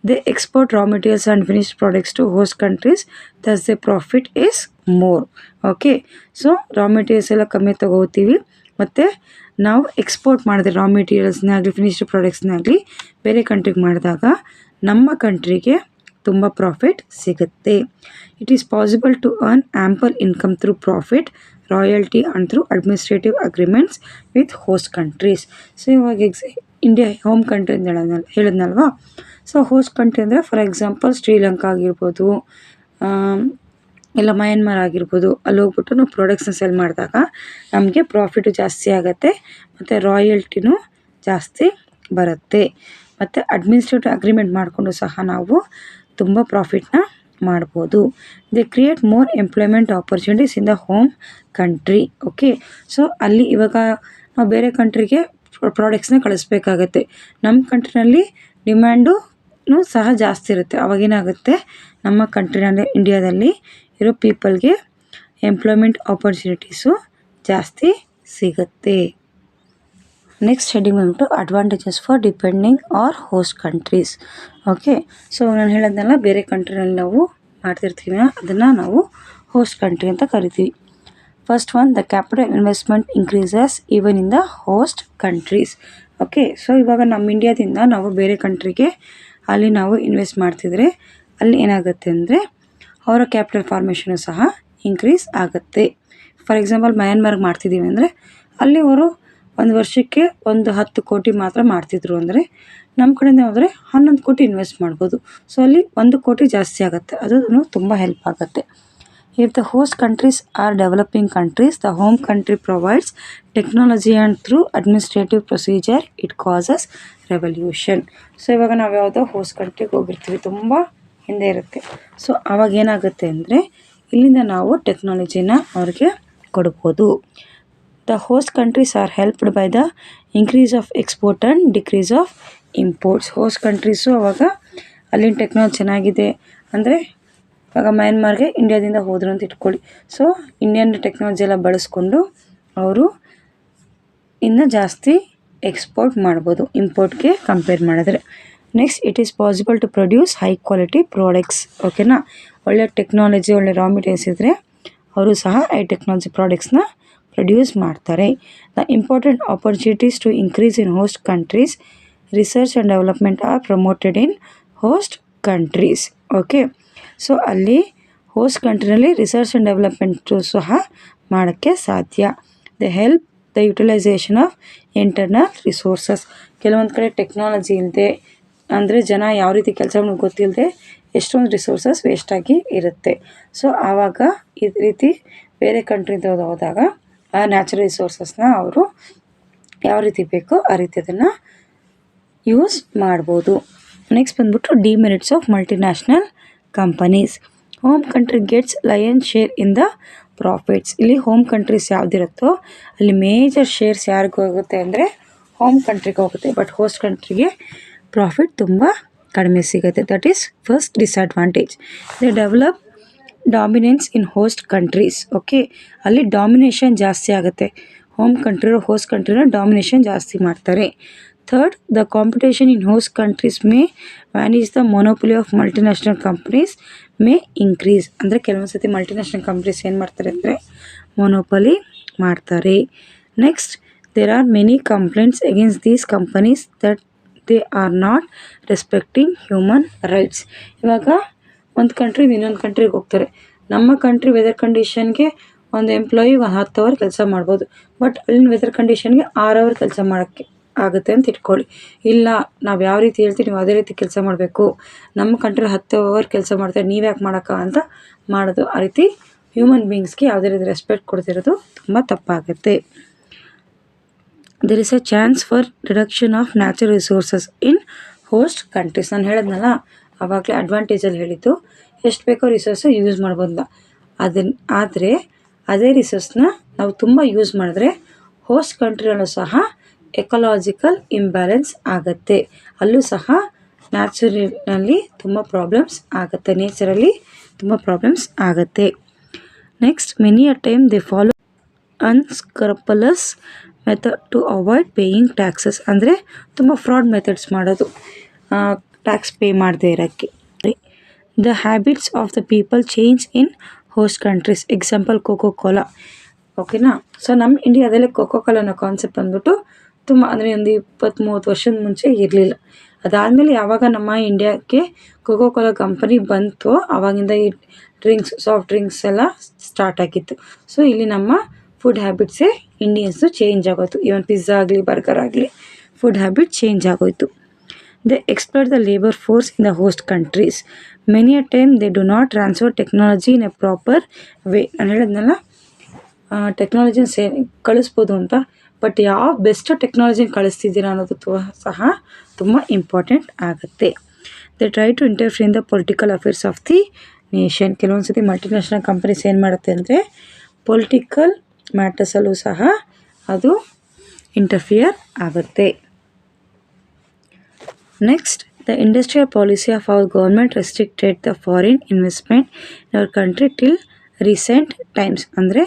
They export raw materials and finished products to host countries, thus the profit is more. Okay, so raw materials ಎಲ್ಲ ಕಮ್ಮಿ ತೊಗೋತೀವಿ ಮತ್ತು ನಾವು ಎಕ್ಸ್ಪೋರ್ಟ್ ಮಾಡಿದ್ರೆ ರಾ ಮೆಟೀರಿಯಲ್ಸ್ನಾಗಲಿ ಫಿನಿಶ್ಡ್ ಪ್ರಾಡಕ್ಟ್ಸ್ನಾಗಲಿ ಬೇರೆ ಕಂಟ್ರಿಗೆ ಮಾಡಿದಾಗ ನಮ್ಮ ಕಂಟ್ರಿಗೆ ತುಂಬ ಪ್ರಾಫಿಟ್ ಸಿಗುತ್ತೆ. It is possible to earn ample income through profit, royalty and through administrative agreements with host countries. So ಇವಾಗ ಇಂಡಿಯಾ ಹೋಮ್ ಕಂಟ್ರಿ ಅಂತ ಹೇಳಿದ್ನಲ್ವಾ. ಸೊ ಹೋಸ್ಟ್ ಕಂಟ್ರಿ ಅಂದರೆ ಫಾರ್ ಎಕ್ಸಾಂಪಲ್ ಶ್ರೀಲಂಕಾ ಆಗಿರ್ಬೋದು, ಇಲ್ಲ ಮಯನ್ಮಾರ್ ಆಗಿರ್ಬೋದು. ಅಲ್ಲಿ ಹೋಗ್ಬಿಟ್ಟು ನಾವು ಪ್ರಾಡಕ್ಟ್ಸ್ನ ಸೆಲ್ ಮಾಡಿದಾಗ ನಮಗೆ ಪ್ರಾಫಿಟು ಜಾಸ್ತಿ ಆಗುತ್ತೆ ಮತ್ತು ರಾಯಲ್ಟಿನೂ ಜಾಸ್ತಿ ಬರುತ್ತೆ. ಮತ್ತು ಅಡ್ಮಿನಿಸ್ಟ್ರೇಟಿವ್ ಅಗ್ರಿಮೆಂಟ್ ಮಾಡಿಕೊಂಡು ಸಹ ನಾವು ತುಂಬ ಪ್ರಾಫಿಟ್ನ ಮಾಡ್ಬೋದು. They create more employment opportunities in the home country. Okay, so ಅಲ್ಲಿ ಇವಾಗ ನಾವು ಬೇರೆ ಕಂಟ್ರಿಗೆ ಪ್ರಾಡಕ್ಟ್ಸ್ನ ಕಳಿಸ್ಬೇಕಾಗತ್ತೆ. ನಮ್ಮ ಕಂಟ್ರಿನಲ್ಲಿ ಡಿಮ್ಯಾಂಡು ಸಹ ಜಾಸ್ತಿ ಇರುತ್ತೆ. ಅವಾಗೇನಾಗುತ್ತೆ, ನಮ್ಮ ಕಂಟ್ರಿನಲ್ಲಿ ಇಂಡಿಯಾದಲ್ಲಿ ಇರೋ ಪೀಪಲ್ಗೆ ಎಂಪ್ಲಾಯ್ಮೆಂಟ್ ಆಪರ್ಚುನಿಟೀಸು ಜಾಸ್ತಿ ಸಿಗುತ್ತೆ. ನೆಕ್ಸ್ಟ್ ಹೆಡಿಂಗ್ ಬಂದ್ಬಿಟ್ಟು advantages for depending or host countries. Okay, so ನಾನು ಹೇಳೋದನ್ನೆಲ್ಲ ಬೇರೆ ಕಂಟ್ರಿನಲ್ಲಿ ನಾವು ಮಾಡ್ತಿರ್ತೀವಿ, ಅದನ್ನು ನಾವು ಹೋಸ್ಟ್ ಕಂಟ್ರಿ ಅಂತ ಕರಿತೀವಿ. First one, the capital investment increases even in the host countries. Okay, so ಇವಾಗ ನಮ್ಮ ಇಂಡಿಯಾದಿಂದ ನಾವು ಬೇರೆ ಕಂಟ್ರಿಗೆ ಅಲ್ಲಿ ನಾವು ಇನ್ವೆಸ್ಟ್ ಮಾಡ್ತಿದ್ರೆ ಅಲ್ಲಿ ಏನಾಗುತ್ತೆ ಅಂದರೆ ಅವರ ಕ್ಯಾಪಿಟಲ್ ಫಾರ್ಮೇಷನು ಸಹ ಇನ್ಕ್ರೀಸ್ ಆಗುತ್ತೆ. ಫಾರ್ ಎಕ್ಸಾಂಪಲ್ ಮಯನ್ಮಾರ್ಗೆ ಮಾಡ್ತಿದ್ದೀವಿ ಅಂದರೆ ಅಲ್ಲಿ ಅವರು ಒಂದು ವರ್ಷಕ್ಕೆ ಒಂದು 10 ಕೋಟಿ ಮಾತ್ರ ಮಾಡ್ತಿದ್ರು ಅಂದರೆ ನಮ್ಮ ಕಡೆಯಿಂದ ಹೋದರೆ 11 ಕೋಟಿ ಇನ್ವೆಸ್ಟ್ ಮಾಡ್ಬೋದು. ಸೊ ಅಲ್ಲಿ 1 ಕೋಟಿ ಜಾಸ್ತಿ ಆಗುತ್ತೆ, ಅದು ತುಂಬ ಹೆಲ್ಪ್ ಆಗುತ್ತೆ. If the host countries are developing countries, the home country provides technology and through administrative procedure it causes revolution. So ಇವಾಗ ನಾವು ಯಾವುದೋ ಹೋಸ್ಟ್ ಕಂಟ್ರಿಗೆ ಹೋಗಿರ್ತೀವಿ, ತುಂಬ ಹಿಂದೆ ಇರುತ್ತೆ. ಸೊ ಆವಾಗ ಏನಾಗುತ್ತೆ ಅಂದರೆ ಇಲ್ಲಿಂದ ನಾವು ಟೆಕ್ನಾಲಜಿನ ಅವ್ರಿಗೆ ಕೊಡ್ಬೋದು. The host countries are helped by the increase of export and decrease of imports. Host countries ಅವಾಗ ಅಲ್ಲಿನ ಟೆಕ್ನಾಲಜಿ ಚೆನ್ನಾಗಿದೆ ಅಂದರೆ ಇವಾಗ ಮಯನ್ಮಾರ್ಗೆ ಇಂಡಿಯಾದಿಂದ ಹೋದ್ರು ಅಂತ ಇಟ್ಕೊಳ್ಳಿ. ಸೊ ಇಂಡಿಯನ್ ಟೆಕ್ನಾಲಜಿ ಎಲ್ಲ ಬಳಸ್ಕೊಂಡು ಅವರು ಇನ್ನು ಜಾಸ್ತಿ ಎಕ್ಸ್ಪೋರ್ಟ್ ಮಾಡ್ಬೋದು ಇಂಪೋರ್ಟ್ಗೆ ಕಂಪೇರ್ ಮಾಡಿದ್ರೆ. Next, it is possible to produce high quality products. ಓಕೆನಾ, ಒಳ್ಳೆ ಟೆಕ್ನಾಲಜಿ, ಒಳ್ಳೆ ರಾ ಮೆಟೀರಿಯಲ್ಸ್ ಇದ್ದರೆ ಅವರು ಸಹ ಹೈ ಟೆಕ್ನಾಲಜಿ ಪ್ರಾಡಕ್ಟ್ಸ್ನ ಪ್ರೊಡ್ಯೂಸ್ ಮಾಡ್ತಾರೆ. The important opportunities to increase in host countries, research and development are promoted in host countries. Okay, so ಅಲ್ಲಿ host ಕಂಟ್ರಿನಲ್ಲಿ ರಿಸರ್ಚ್ ಆ್ಯಂಡ್ ಡೆವಲಪ್ಮೆಂಟು ಸಹ ಮಾಡೋಕ್ಕೆ ಸಾಧ್ಯ. The help the utilisation of internal resources. ಕೆಲವೊಂದು ಕಡೆ technology ಇಲ್ಲದೆ ಅಂದರೆ ಜನ ಯಾವ ರೀತಿ ಕೆಲಸ ಗೊತ್ತಿಲ್ಲದೆ ಎಷ್ಟೊಂದು ರಿಸೋರ್ಸಸ್ ವೇಸ್ಟಾಗಿ ಇರುತ್ತೆ. ಸೊ ಆವಾಗ ಈ ರೀತಿ ಬೇರೆ ಕಂಟ್ರಿಯಿಂದ ಹೋದಾಗ ಆ ನ್ಯಾಚುರಲ್ ರಿಸೋರ್ಸಸ್ನ ಅವರು ಯಾವ ರೀತಿ ಬೇಕೋ ಆ ರೀತಿ ಅದನ್ನು ಯೂಸ್ ಮಾಡ್ಬೋದು. ನೆಕ್ಸ್ಟ್ ಬಂದ್ಬಿಟ್ಟು demerits of multinational companies. Home country gets lion share in the profits. ಇಲ್ಲಿ ಹೋಮ್ ಕಂಟ್ರೀಸ್ ಯಾವುದಿರುತ್ತೋ ಅಲ್ಲಿ ಮೇಜರ್ ಶೇರ್ಸ್ ಯಾರಿಗೂ ಹೋಗುತ್ತೆ ಅಂದರೆ ಹೋಮ್ ಕಂಟ್ರಿಗೆ ಹೋಗುತ್ತೆ. ಬಟ್ ಹೋಸ್ಟ್ ಕಂಟ್ರಿಗೆ ಪ್ರಾಫಿಟ್ ತುಂಬ ಕಡಿಮೆ ಸಿಗುತ್ತೆ. That is first disadvantage. They develop dominance in host countries. Okay, ಅಲ್ಲಿ ಡಾಮಿನೇಷನ್ ಜಾಸ್ತಿ ಆಗುತ್ತೆ. ಹೋಮ್ ಕಂಟ್ರಿರೋ ಹೋಸ್ಟ್ ಕಂಟ್ರಿನ ಡಾಮಿನೇಷನ್ ಜಾಸ್ತಿ ಮಾಡ್ತಾರೆ. Third, the competition in host countries May manage the ಮೊನೋಪೊಲಿ of multinational companies May increase. ಅಂದರೆ ಕೆಲವೊಂದು ಸತಿ ಮಲ್ಟಿನ್ಯಾಷನಲ್ ಕಂಪ್ನೀಸ್ ಏನು ಮಾಡ್ತಾರೆ ಅಂದರೆ ಮೊನೋಪೊಲಿ ಮಾಡ್ತಾರೆ. Next, there are many complaints against these companies that they are not respecting human rights. ಇವಾಗ ಒಂದು ಕಂಟ್ರಿಂದ ಇನ್ನೊಂದು ಕಂಟ್ರಿಗೆ ಹೋಗ್ತಾರೆ. ನಮ್ಮ ಕಂಟ್ರಿ ವೆದರ್ ಕಂಡೀಷನ್ಗೆ ಒಂದು ಎಂಪ್ಲಾಯಿ 10 ಅವರ್ ಕೆಲಸ ಮಾಡ್ಬೋದು, ಬಟ್ ಅಲ್ಲಿನ ವೆದರ್ ಕಂಡೀಷನ್ಗೆ 6 ಅವರ್ ಕೆಲಸ ಮಾಡೋಕ್ಕೆ ಆಗುತ್ತೆ ಅಂತ ಇಟ್ಕೊಳ್ಳಿ. ಇಲ್ಲ, ನಾವು ಯಾವ ರೀತಿ ಹೇಳ್ತೀವಿ ನೀವು ಅದೇ ರೀತಿ ಕೆಲಸ ಮಾಡಬೇಕು, ನಮ್ಮ ಕಂಟ್ರಿ 10 ಅವರ್ ಕೆಲಸ ಮಾಡ್ತಾರೆ, ನೀವು ಯಾಕೆ ಮಾಡೋಕ್ಕ ಅಂತ ಮಾಡೋದು. ಆ ರೀತಿ ಹ್ಯೂಮನ್ ಬೀಯಿಂಗ್ಸ್ಗೆ ಯಾವುದೇ ರೀತಿ ರೆಸ್ಪೆಕ್ಟ್ ಕೊಡ್ತಿರೋದು ತುಂಬ ತಪ್ಪಾಗುತ್ತೆ. There is a chance for reduction of natural resources in host countries. ನಾನು ಹೇಳಿದ್ನಲ್ಲ ಆವಾಗಲೇ ಅಡ್ವಾಂಟೇಜಲ್ಲಿ ಹೇಳಿದ್ದು, ಎಷ್ಟು ಬೇಕೋ ರಿಸೋರ್ಸು ಯೂಸ್ ಮಾಡ್ಬೋದ. ಆದರೆ ಅದೇ ರಿಸೋರ್ಸ್ನ ನಾವು ತುಂಬ ಯೂಸ್ ಮಾಡಿದ್ರೆ ಹೋಸ್ಟ್ ಕಂಟ್ರಿಯಲ್ಲೂ ಸಹ ಎಕಲಾಜಿಕಲ್ ಇಂಬ್ಯಾಲೆನ್ಸ್ ಆಗುತ್ತೆ. ಅಲ್ಲೂ ಸಹ ನ್ಯಾಚುರಲಿ ತುಂಬ ಪ್ರಾಬ್ಲಮ್ಸ್ ಆಗುತ್ತೆ, ನೇಚರಲ್ಲಿ ತುಂಬ ಪ್ರಾಬ್ಲಮ್ಸ್ ಆಗುತ್ತೆ. Next, many a time they follow unscrupulous method to avoid paying taxes. ಅಂದರೆ ತುಂಬ ಫ್ರಾಡ್ ಮೆಥಡ್ಸ್ ಮಾಡೋದು ಟ್ಯಾಕ್ಸ್ ಪೇ ಮಾಡದೇ ಇರೋಕ್ಕೆ. The habits of the people change in host countries. Example Coca Cola. ಓಕೆನಾ, ಸೊ ನಮ್ಮ ಇಂಡಿಯಾದಲ್ಲಿ ಕೋಕೋ ಕೋಲಾ ಅನ್ನೋ concept ಬಂದ್ಬಿಟ್ಟು ತುಂಬ ಅಂದರೆ ಒಂದು 20-30 ವರ್ಷದ ಮುಂಚೆ ಇರಲಿಲ್ಲ. ಅದಾದಮೇಲೆ ಯಾವಾಗ ನಮ್ಮ ಇಂಡಿಯಾಕ್ಕೆ ಕೋಕೋ ಕೋಲಾ ಕಂಪನಿ ಬಂತು ಆವಾಗಿಂದ ಈ ಡ್ರಿಂಕ್ಸ್, ಸಾಫ್ಟ್ ಡ್ರಿಂಕ್ಸ್ ಎಲ್ಲ ಸ್ಟಾರ್ಟ್ ಆಗಿತ್ತು. ಸೊ ಇಲ್ಲಿ ನಮ್ಮ ಫುಡ್ ಹ್ಯಾಬಿಟ್ಸೇ ಇಂಡಿಯನ್ಸು ಚೇಂಜ್ ಆಗೋಯ್ತು. ಇವನ್ ಪಿಜ್ಜಾ ಆಗಲಿ ಬರ್ಗರ್ ಆಗಲಿ ಫುಡ್ ಹ್ಯಾಬಿಟ್ ಚೇಂಜ್ ಆಗೋಯ್ತು. They explore the labour force in the host countries. Many a time they do not transfer technology in a proper way. ನಾನು ಹೇಳಿದ್ನಲ್ಲ ಟೆಕ್ನಾಲಜಿನ ಕಳಿಸ್ಬೋದು ಅಂತ, ಬಟ್ ಯಾವ ಬೆಸ್ಟ್ ಟೆಕ್ನಾಲಜಿನ ಕಳಿಸ್ತಿದ್ದೀರಾ ಅನ್ನೋದು ಸಹ ತುಂಬ ಇಂಪಾರ್ಟೆಂಟ್ ಆಗುತ್ತೆ. They try to interfere in the political affairs of the nation. ಕೆಲವೊಂದು ಸತಿ ಮಲ್ಟಿನ್ಯಾಷನಲ್ ಕಂಪನೀಸ್ ಏನು ಮಾಡುತ್ತೆ ಅಂದರೆ ಪೊಲಿಟಿಕಲ್ ಮ್ಯಾಟರ್ಸಲ್ಲೂ ಸಹ ಅದು ಇಂಟರ್ಫಿಯರ್ ಆಗುತ್ತೆ. Next, the industrial policy of our government restricted the foreign investment in our country till recent times. ಅಂದರೆ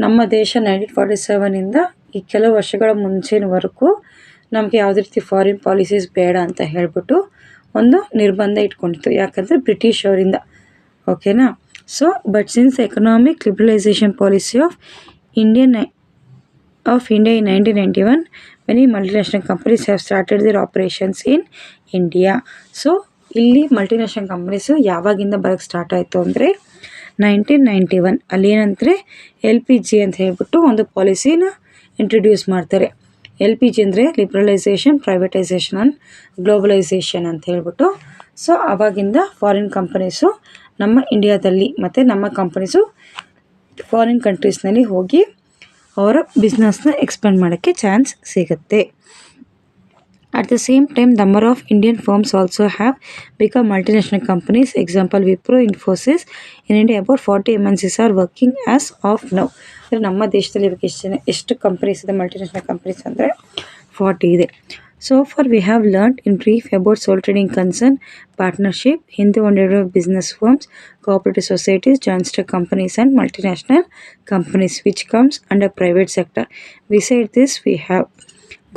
ನಮ್ಮ ದೇಶ 1947ಇಂದ ಈ ಕೆಲವು ವರ್ಷಗಳ ಮುಂಚಿನವರೆಗೂ ನಮಗೆ ಯಾವುದೇ ರೀತಿ ಫಾರಿನ್ ಪಾಲಿಸೀಸ್ ಬೇಡ ಅಂತ ಹೇಳ್ಬಿಟ್ಟು ಒಂದು ನಿರ್ಬಂಧ ಇಟ್ಕೊಂಡಿತ್ತು, ಯಾಕಂದರೆ ಬ್ರಿಟಿಷ್ ಅವರಿಂದ. ಓಕೆನಾ, so but since economic liberalisation policy of India in 1991 many multinational companies have started their operations in India. So ಇಲ್ಲಿ ಮಲ್ಟಿನ್ಯಾಷನಲ್ ಕಂಪ್ನೀಸು ಯಾವಾಗಿಂದ ಬರೋಕ್ಕೆ ಸ್ಟಾರ್ಟ್ ಆಯಿತು ಅಂದರೆ 1991 ಅಲ್ಲಿ ಏನಂದರೆ LPG ಅಂತ ಹೇಳ್ಬಿಟ್ಟು ಒಂದು ಪಾಲಿಸಿನ ಇಂಟ್ರೊಡ್ಯೂಸ್ ಮಾಡ್ತಾರೆ. LPG ಅಂದರೆ ಲಿಬ್ರಲೈಸೇಷನ್, ಪ್ರೈವೇಟೈಸೇಷನ್ ಆ್ಯಂಡ್ ಗ್ಲೋಬಲೈಸೇಷನ್ ಅಂತ ಹೇಳ್ಬಿಟ್ಟು. ಸೊ ಆವಾಗಿಂದ ಫಾರಿನ್ ಕಂಪನೀಸು ನಮ್ಮ ಇಂಡಿಯಾದಲ್ಲಿ ಮತ್ತು ನಮ್ಮ ಕಂಪನೀಸು ಫಾರಿನ್ ಕಂಟ್ರೀಸ್ನಲ್ಲಿ ಹೋಗಿ ಅವರ ಬಿಸ್ನೆಸ್ನ ಎಕ್ಸ್ಪೆಂಡ್ ಮಾಡೋಕ್ಕೆ ಚಾನ್ಸ್ ಸಿಗುತ್ತೆ. At the same time, the number of Indian firms also have become multinational companies. Example, Wipro, Infosys. In India, about 40 MNCs are working as of now. ನಮ್ಮ ದೇಶದಲ್ಲಿ ಇವಾಗ ಎಷ್ಟು ಕಂಪನೀಸ್ ಇದೆ, multinational companies ಅಂದರೆ 40 ಇದೆ. So far, we have learned in brief about sole trading concern, partnership, Hindu-owned business firms, cooperative societies, joint stock companies, and multinational companies, which comes under private sector. Besides this, we have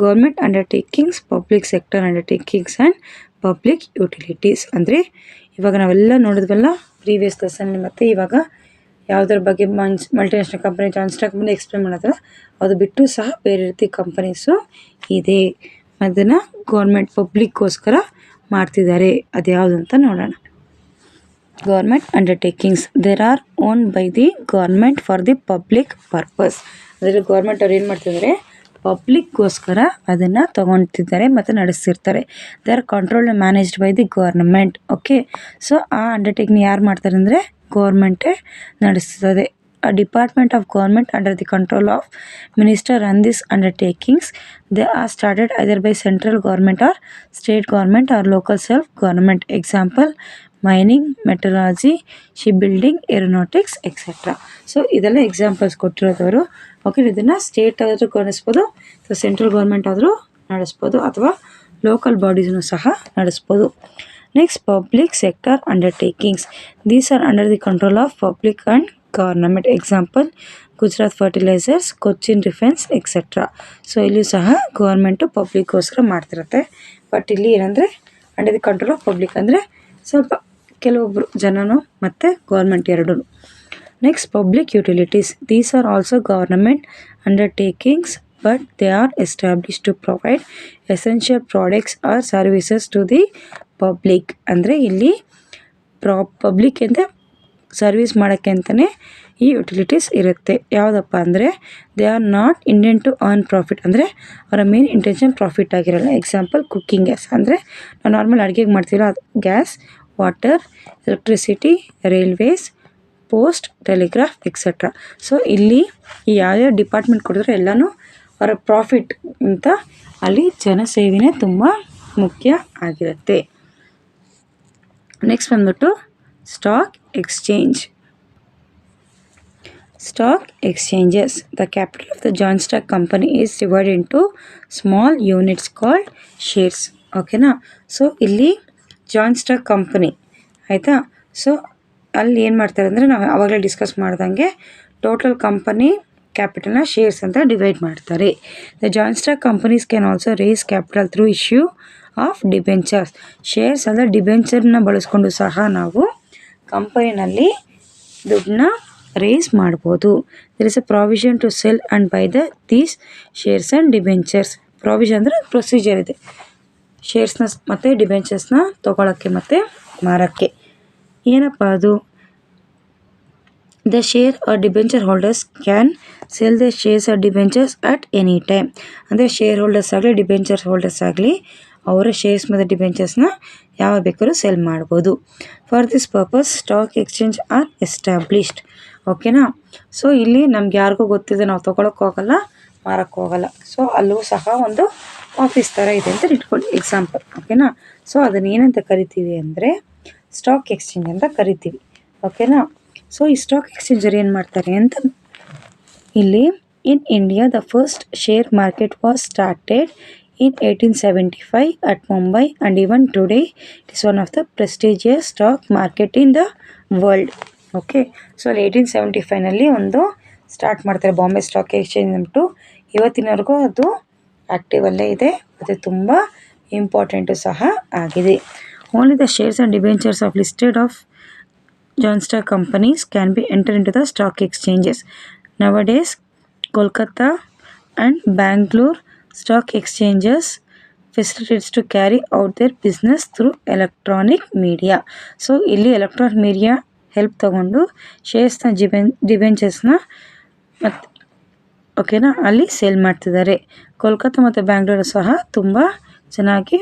government undertakings, public sector undertakings and public utilities. ಅಂದರೆ ಇವಾಗ ನಾವೆಲ್ಲ ನೋಡಿದ್ವಲ್ಲ previous ಲೆಸನ್ನಲ್ಲಿ, ಮತ್ತು ಇವಾಗ ಯಾವುದ್ರ ಬಗ್ಗೆ multinational company, joint stock company explain ಮಾಡಿದ್ರೆ ಅದು ಬಿಟ್ಟು ಸಹ ಬೇರೆ ರೀತಿ ಕಂಪನೀಸು ಇದೆ. ಅದನ್ನು ಗೌರ್ಮೆಂಟ್ ಪಬ್ಲಿಕ್ಕೋಸ್ಕರ ಮಾಡ್ತಿದ್ದಾರೆ. ಅದು ಯಾವುದು ಅಂತ ನೋಡೋಣ. Government undertakings there are own by the government for the public purpose. ಅದರಲ್ಲಿ ಗೌರ್ಮೆಂಟ್ ಅವ್ರು ಏನು ಮಾಡ್ತಿದ್ದಾರೆ, ಪಬ್ಲಿಕ್ಗೋಸ್ಕರ ಅದನ್ನು ತೊಗೊಳ್ತಿದ್ದಾರೆ ಮತ್ತು ನಡೆಸ್ತಿರ್ತಾರೆ. They are controlled and managed by the government. Okay, so ಆ ಅಂಡರ್ಟೇಕಿಂಗ್ ಯಾರು ಮಾಡ್ತಾರೆ ಅಂದರೆ ಗೌರ್ಮೆಂಟೇ ನಡೆಸ್ತದೆ. A department of government under the control of minister run these undertakings. They are started either by central government or state government or local self government. Example, mining, meteorology, shipbuilding, aeronautics, etc. So ಇದೆಲ್ಲ examples ಕೊಟ್ಟಿರೋದವರು. Okay, ಇದನ್ನು state ಆದರೂ ನಡೆಸ್ಬೋದು, ಅಥವಾ central government ಆದರೂ ನಡೆಸ್ಬೋದು, ಅಥವಾ local ಬಾಡೀಸ್ನು ಸಹ ನಡೆಸ್ಬೋದು. Next, public sector undertakings. These are under the control of public and government. Example, Gujarat fertilisers, Cochin defence, etcetera. So ಇಲ್ಲಿಯೂ ಸಹ ಗೌರ್ಮೆಂಟು ಪಬ್ಲಿಕ್ಗೋಸ್ಕರ ಮಾಡ್ತಿರುತ್ತೆ. ಬಟ್ ಇಲ್ಲಿ ಏನಂದರೆ under the control of public ಅಂದರೆ ಸ್ವಲ್ಪ ಕೆಲವೊಬ್ಬರು ಜನನು ಮತ್ತು ಗೌರ್ಮೆಂಟ್ ಎರಡೂ. Next, public utilities. These are also government undertakings, but they are established to provide essential products or services to the public. ಅಂದರೆ ಇಲ್ಲಿ ಪಬ್ಲಿಕ್ ಅಂತ ಸರ್ವಿಸ್ ಮಾಡೋಕ್ಕೆ ಅಂತಲೇ ಈ ಯುಟಿಲಿಟೀಸ್ ಇರುತ್ತೆ. ಯಾವುದಪ್ಪ ಅಂದರೆ they are not intend to earn profit. ಅಂದರೆ ಅವರ ಮೇನ್ ಇಂಟೆನ್ಷನ್ ಪ್ರಾಫಿಟ್ ಆಗಿರಲ್ಲ. ಎಕ್ಸಾಂಪಲ್, ಕುಕ್ಕಿಂಗ್ ಗ್ಯಾಸ್ ಅಂದರೆ ನಾವು ನಾರ್ಮಲ್ ಅಡುಗೆಗೆ ಮಾಡ್ತೀವಿ ಅದು gas, water, electricity, railways, post, telegraph, etcetera. So ಇಲ್ಲಿ ಯಾವ್ಯಾವ ಡಿಪಾರ್ಟ್ಮೆಂಟ್ ಕೊಡಿದ್ರೆ ಎಲ್ಲನೂ ಅವರ ಪ್ರಾಫಿಟ್ ಅಂತ ಅಲ್ಲಿ ಜನಸೇವೆನೇ ತುಂಬ ಮುಖ್ಯ ಆಗಿರುತ್ತೆ. ನೆಕ್ಸ್ಟ್ ಬಂದ್ಬಿಟ್ಟು stock exchange. Stock exchanges. The capital of the joint stock company is divided into small units called shares. ಓಕೆನಾ. ಸೊ ಇಲ್ಲಿ ಜಾಯಿಂಟ್ ಸ್ಟಾಕ್ ಕಂಪನಿ ಆಯಿತಾ. ಸೊ ಅಲ್ಲಿ ಏನು ಮಾಡ್ತಾರೆ ಅಂದರೆ ನಾವು ಆವಾಗಲೇ ಡಿಸ್ಕಸ್ ಮಾಡ್ದಂಗೆ ಟೋಟಲ್ ಕಂಪನಿ ಕ್ಯಾಪಿಟಲ್ನ ಶೇರ್ಸ್ ಅಂತ ಡಿವೈಡ್ ಮಾಡ್ತಾರೆ. The joint stock companies can also raise capital through issue of debentures. Shares ಅಂದರೆ ಡಿಬೆಂಚರ್ನ ಬಳಸ್ಕೊಂಡು ಸಹ ನಾವು ಕಂಪನಿನಲ್ಲಿ ದುಡ್ಡನ್ನ ರೇಸ್ ಮಾಡ್ಬೋದು. There is a provision to sell and buy these shares and debentures. Provision ಅಂದರೆ ಪ್ರೊಸೀಜರ್ ಇದೆ ಶೇರ್ಸ್ನ ಮತ್ತು ಡಿಬೆಂಚರ್ಸ್ನ ತೊಗೊಳಕ್ಕೆ ಮತ್ತು ಮಾರೋಕ್ಕೆ. ಏನಪ್ಪ ಅದು? The share or debenture holders can sell the shares or debentures at any time. ಅಂದರೆ ಶೇರ್ ಹೋಲ್ಡರ್ಸ್ ಆಗಲಿ ಡಿಬೆಂಚರ್ ಹೋಲ್ಡರ್ಸ್ ಆಗಲಿ ಅವರ ಶೇರ್ಸ್ ಮತ್ತು ಡಿಬೆಂಚರ್ಸ್ನ ಯಾವಾಗ ಬೇಕಾದ್ರೂ ಸೆಲ್ ಮಾಡ್ಬೋದು. For this purpose stock exchange are established. ಓಕೆನಾ. ಸೊ ಇಲ್ಲಿ ನಮ್ಗೆ ಯಾರಿಗೂ ಗೊತ್ತಿದೆ, ನಾವು ತೊಗೊಳಕ್ಕೆ ಹೋಗಲ್ಲ, ಮಾರಕ್ಕೆ ಹೋಗಲ್ಲ. ಸೊ ಅಲ್ಲೂ ಸಹ ಒಂದು ಆಫೀಸ್ ಥರ ಇದೆ ಅಂತ ಇಟ್ಕೊಳ್ಳಿ ಎಕ್ಸಾಂಪಲ್. ಓಕೆನಾ. ಸೊ ಅದನ್ನು ಏನಂತ ಕರಿತೀವಿ ಅಂದರೆ ಸ್ಟಾಕ್ ಎಕ್ಸ್ಚೇಂಜ್ ಅಂತ ಕರಿತೀವಿ. ಓಕೆನಾ. ಸೊ ಈ ಸ್ಟಾಕ್ ಎಕ್ಸ್ಚೇಂಜರ್ ಏನು ಮಾಡ್ತಾರೆ ಅಂತ ಇಲ್ಲಿ, in India the first share market was started in 1875 at Mumbai, and even today it is one of the prestigious stock market in the world. Okay. So ಅಲ್ಲಿ 1875ನಲ್ಲಿ ಒಂದು ಸ್ಟಾರ್ಟ್ ಮಾಡ್ತಾರೆ Bombay stock exchange ಅಂದ್ಬಿಟ್ಟು. ಇವತ್ತಿನವರೆಗೂ ಅದು ಆ್ಯಕ್ಟಿವಲ್ಲೇ ಇದೆ, ಅದು ತುಂಬ ಇಂಪಾರ್ಟೆಂಟು ಸಹ ಆಗಿದೆ. Only the shares and debentures of listed of joint stock companies can be enter into the stock exchanges. Nowadays Kolkata and Bangalore stock exchanges facilitates to carry out their business through electronic media. So ಇಲ್ಲಿ electronic media help ತಗೊಂಡು ಶೇರ್ಸ್ನ ಡಿಬೆಂಚರ್ಸ್ನ ಮತ್ತು ಓಕೆನಾ ಅಲ್ಲಿ sale ಮಾಡ್ತಿದ್ದಾರೆ. ಕೋಲ್ಕತ್ತಾ ಮತ್ತು ಬ್ಯಾಂಗ್ಳೂರು ಸಹ ತುಂಬ ಚೆನ್ನಾಗಿ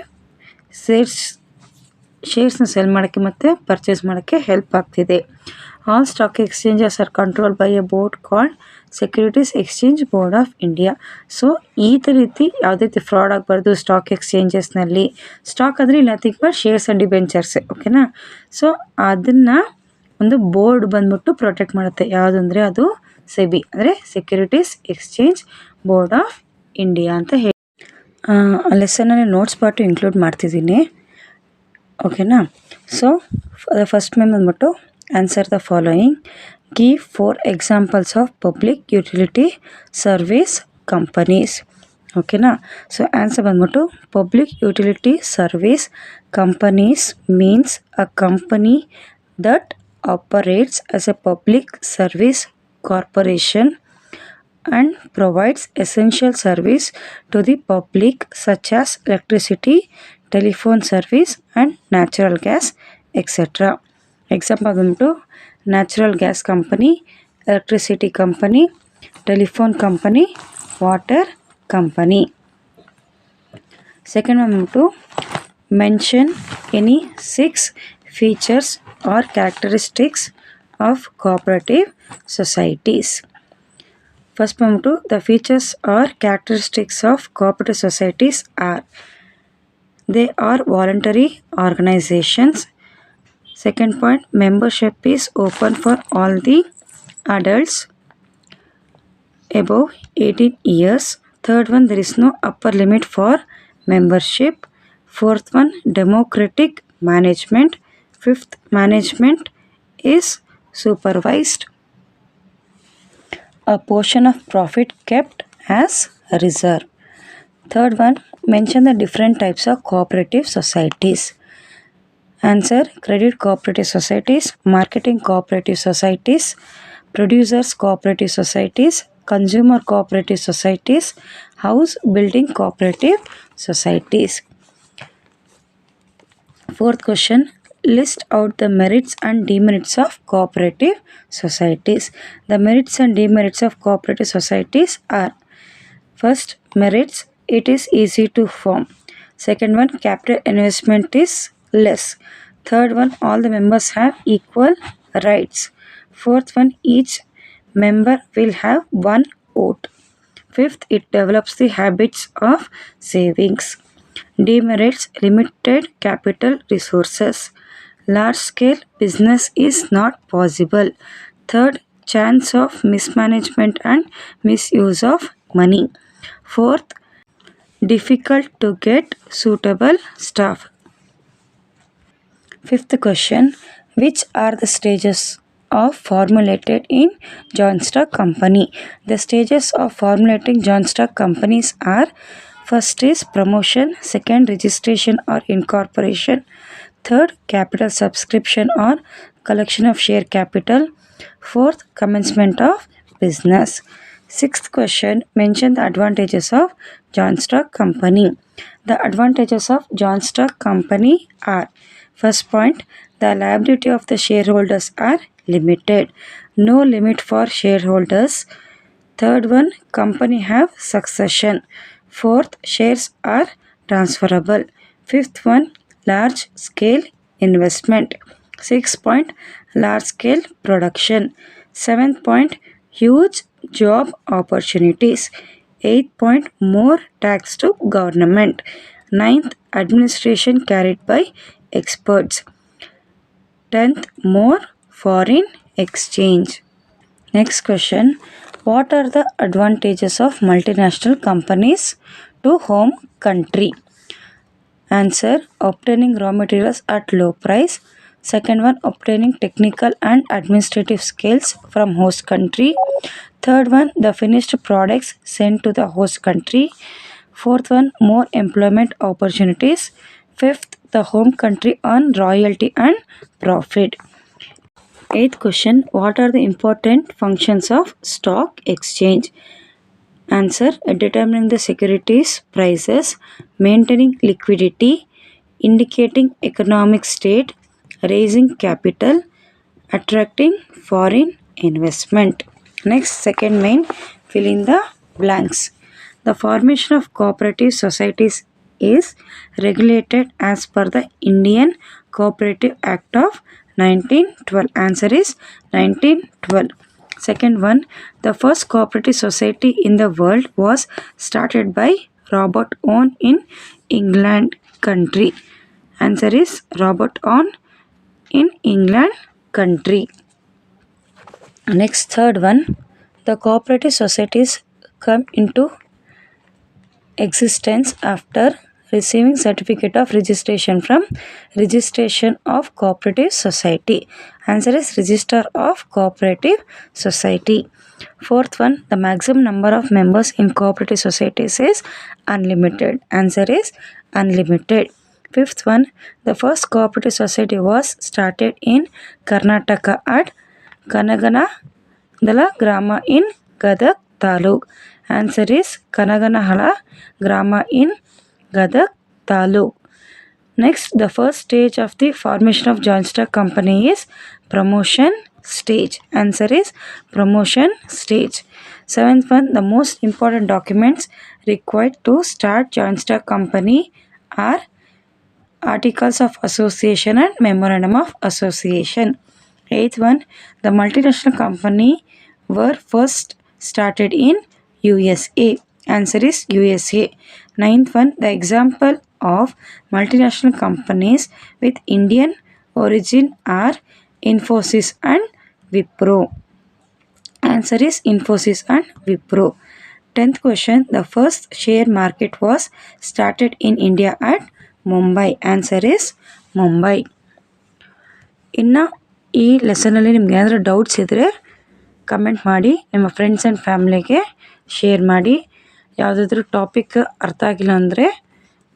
ಶೇರ್ಸ್ನ ಸೆಲ್ ಮಾಡೋಕ್ಕೆ ಮತ್ತು ಪರ್ಚೇಸ್ ಮಾಡೋಕ್ಕೆ ಹೆಲ್ಪ್ ಆಗ್ತಿದೆ. All stock exchanges are control by a board called securities exchange board of India. So ಈ ರೀತಿ ಯಾವುದೇ ರೀತಿ ಫ್ರಾಡ್ ಆಗಬಾರ್ದು ಸ್ಟಾಕ್ ಎಕ್ಸ್ಚೇಂಜಸ್ನಲ್ಲಿ. ಸ್ಟಾಕ್ ಅಂದರೆ nothing but shares and debentures, ಓಕೆನಾ. ಸೊ ಅದನ್ನು ಒಂದು ಬೋರ್ಡ್ ಬಂದ್ಬಿಟ್ಟು ಪ್ರೊಟೆಕ್ಟ್ ಮಾಡುತ್ತೆ. ಯಾವುದಂದರೆ ಅದು ಸೆಬಿ, ಅಂದರೆ securities exchange board of India ಅಂತ ಹೇಳಿ ಲೆಸನಲ್ಲಿ ನೋಟ್ಸ್ ಪಾರ್ಟು ಇನ್ಕ್ಲೂಡ್ ಮಾಡ್ತಿದ್ದೀನಿ, ಓಕೆನಾ. ಸೊ ಫಸ್ಟ್ ಮೇನ್ ಬಂದ್ಬಿಟ್ಟು answer the following. Give 4 examples of public utility service companies, ಓಕೆನಾ. ಸೊ ಆನ್ಸರ್ ಬಂದ್ಬಿಟ್ಟು public utility service companies means a company that operates as a public service corporation and provides essential service to the public such as electricity, telephone service and natural gas, etc. Example ಬಂದ್ಬಿಟ್ಟು natural gas company, electricity company, telephone company, water company. Second ಬಂದ್ಬಿಟ್ಟು mention any 6 features or characteristics of cooperative societies. First ಬಂದ್ಬಿಟ್ಟು the features or characteristics of cooperative societies are: they are voluntary organizations. Second point, membership is open for all the adults above 18 years. Third one, there is no upper limit for membership. Fourth one, democratic management. Fifth, management is supervised. A portion of profit kept as a reserve. Third one, mention the different types of cooperative societies. Answer: credit cooperative societies, marketing cooperative societies, producers cooperative societies, consumer cooperative societies, house building cooperative societies. Fourth question, list out the merits and demerits of cooperative societies. The merits and demerits of cooperative societies are: first, merits, it is easy to form. Second one, capital investment is less. Third one, all the members have equal rights. Fourth one, each member will have one vote. Fifth, it develops the habits of savings. Demerits, limited capital resources. Large scale business is not possible. Third, chance of mismanagement and misuse of money. Fourth, difficult to get suitable staff. Fifth question, which are the stages of formulated in joint stock company? The stages of formulating joint stock companies are: first is promotion, second registration or incorporation, third capital subscription or collection of share capital, fourth commencement of business. Sixth question, mention the advantages of joint stock company. The advantages of joint stock company are: first point, the liability of the shareholders are limited, no limit for shareholders. Third one, company have succession. Fourth, shares are transferable. Fifth one, large scale investment. Sixth point, large scale production. Seventh point, huge job opportunities. Eighth point, more tax to government. Ninth, administration carried by experts. 10th, more foreign exchange. Next question, what are the advantages of multinational companies to home country? Answer, obtaining raw materials at low price. Second one, obtaining technical and administrative skills from host country. Third one, the finished products sent to the host country. Fourth one, more employment opportunities. Fifth, the home country earn royalty and profit. Eighth question, what are the important functions of stock exchange? Answer, determining the securities prices, maintaining liquidity, indicating economic state, raising capital, attracting foreign investment. Next, second main, fill in the blanks. The formation of cooperative societies is regulated as per the Indian Cooperative Act of 1912. Answer is 1912. Second one, the first cooperative society in the world was started by Robert Owen in England country. Answer is Robert Owen in England country. Next, third one, the cooperative societies come into existence after receiving certificate of registration from Registration of Cooperative Society. Answer is Register of Cooperative Society. Fourth one, the maximum number of members in cooperative societies is unlimited. Answer is unlimited. Fifth one, the first cooperative society was started in Karnataka at Kanaganadala Grama in Gadag Taluk. Answer is Kanaganahala Grama in Gadag Taluk. Next, the first stage of the formation of joint stock company is promotion stage. Answer is promotion stage. Seventh one, the most important documents required to start joint stock company are Articles of Association and Memorandum of Association. Eighth one, the multinational company were first started in USA. Answer is USA. Ninth one, the example of multinational companies with Indian origin are Infosys and Wipro. Answer is Infosys and Wipro. 10th question, the first share market was started in India at Mumbai. Answer is Mumbai. ಇನ್ನು ಈ ಲೆಸನಲ್ಲಿ ನಿಮ್ಗೆ ಏನಾದರೂ doubts ಇದ್ದರೆ comment ಮಾಡಿ, ನಿಮ್ಮ friends and ಫ್ಯಾಮ್ಲಿಗೆ share ಮಾಡಿ. ಯಾವುದಾದ್ರೂ topic ಅರ್ಥ ಆಗಿಲ್ಲ ಅಂದರೆ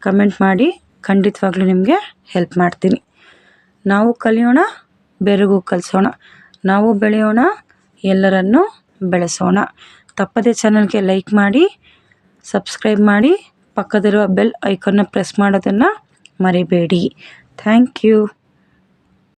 ಕಮೆಂಟ್ ಮಾಡಿ, ಖಂಡಿತವಾಗ್ಲೂ ನಿಮಗೆ ಹೆಲ್ಪ್ ಮಾಡ್ತೀನಿ. ನಾವು ಕಲಿಯೋಣ, ಬೇರೆಗೂ ಕಲಿಸೋಣ, ನಾವು ಬೆಳೆಯೋಣ, ಎಲ್ಲರನ್ನೂ ಬೆಳೆಸೋಣ. ತಪ್ಪದೇ ಚಾನಲ್ಗೆ ಲೈಕ್ ಮಾಡಿ, ಸಬ್ಸ್ಕ್ರೈಬ್ ಮಾಡಿ, ಪಕ್ಕದಲ್ಲಿರುವ ಬೆಲ್ ಐಕಾನ್ನ ಪ್ರೆಸ್ ಮಾಡೋದನ್ನು ಮರಿಬೇಡಿ. Thank you.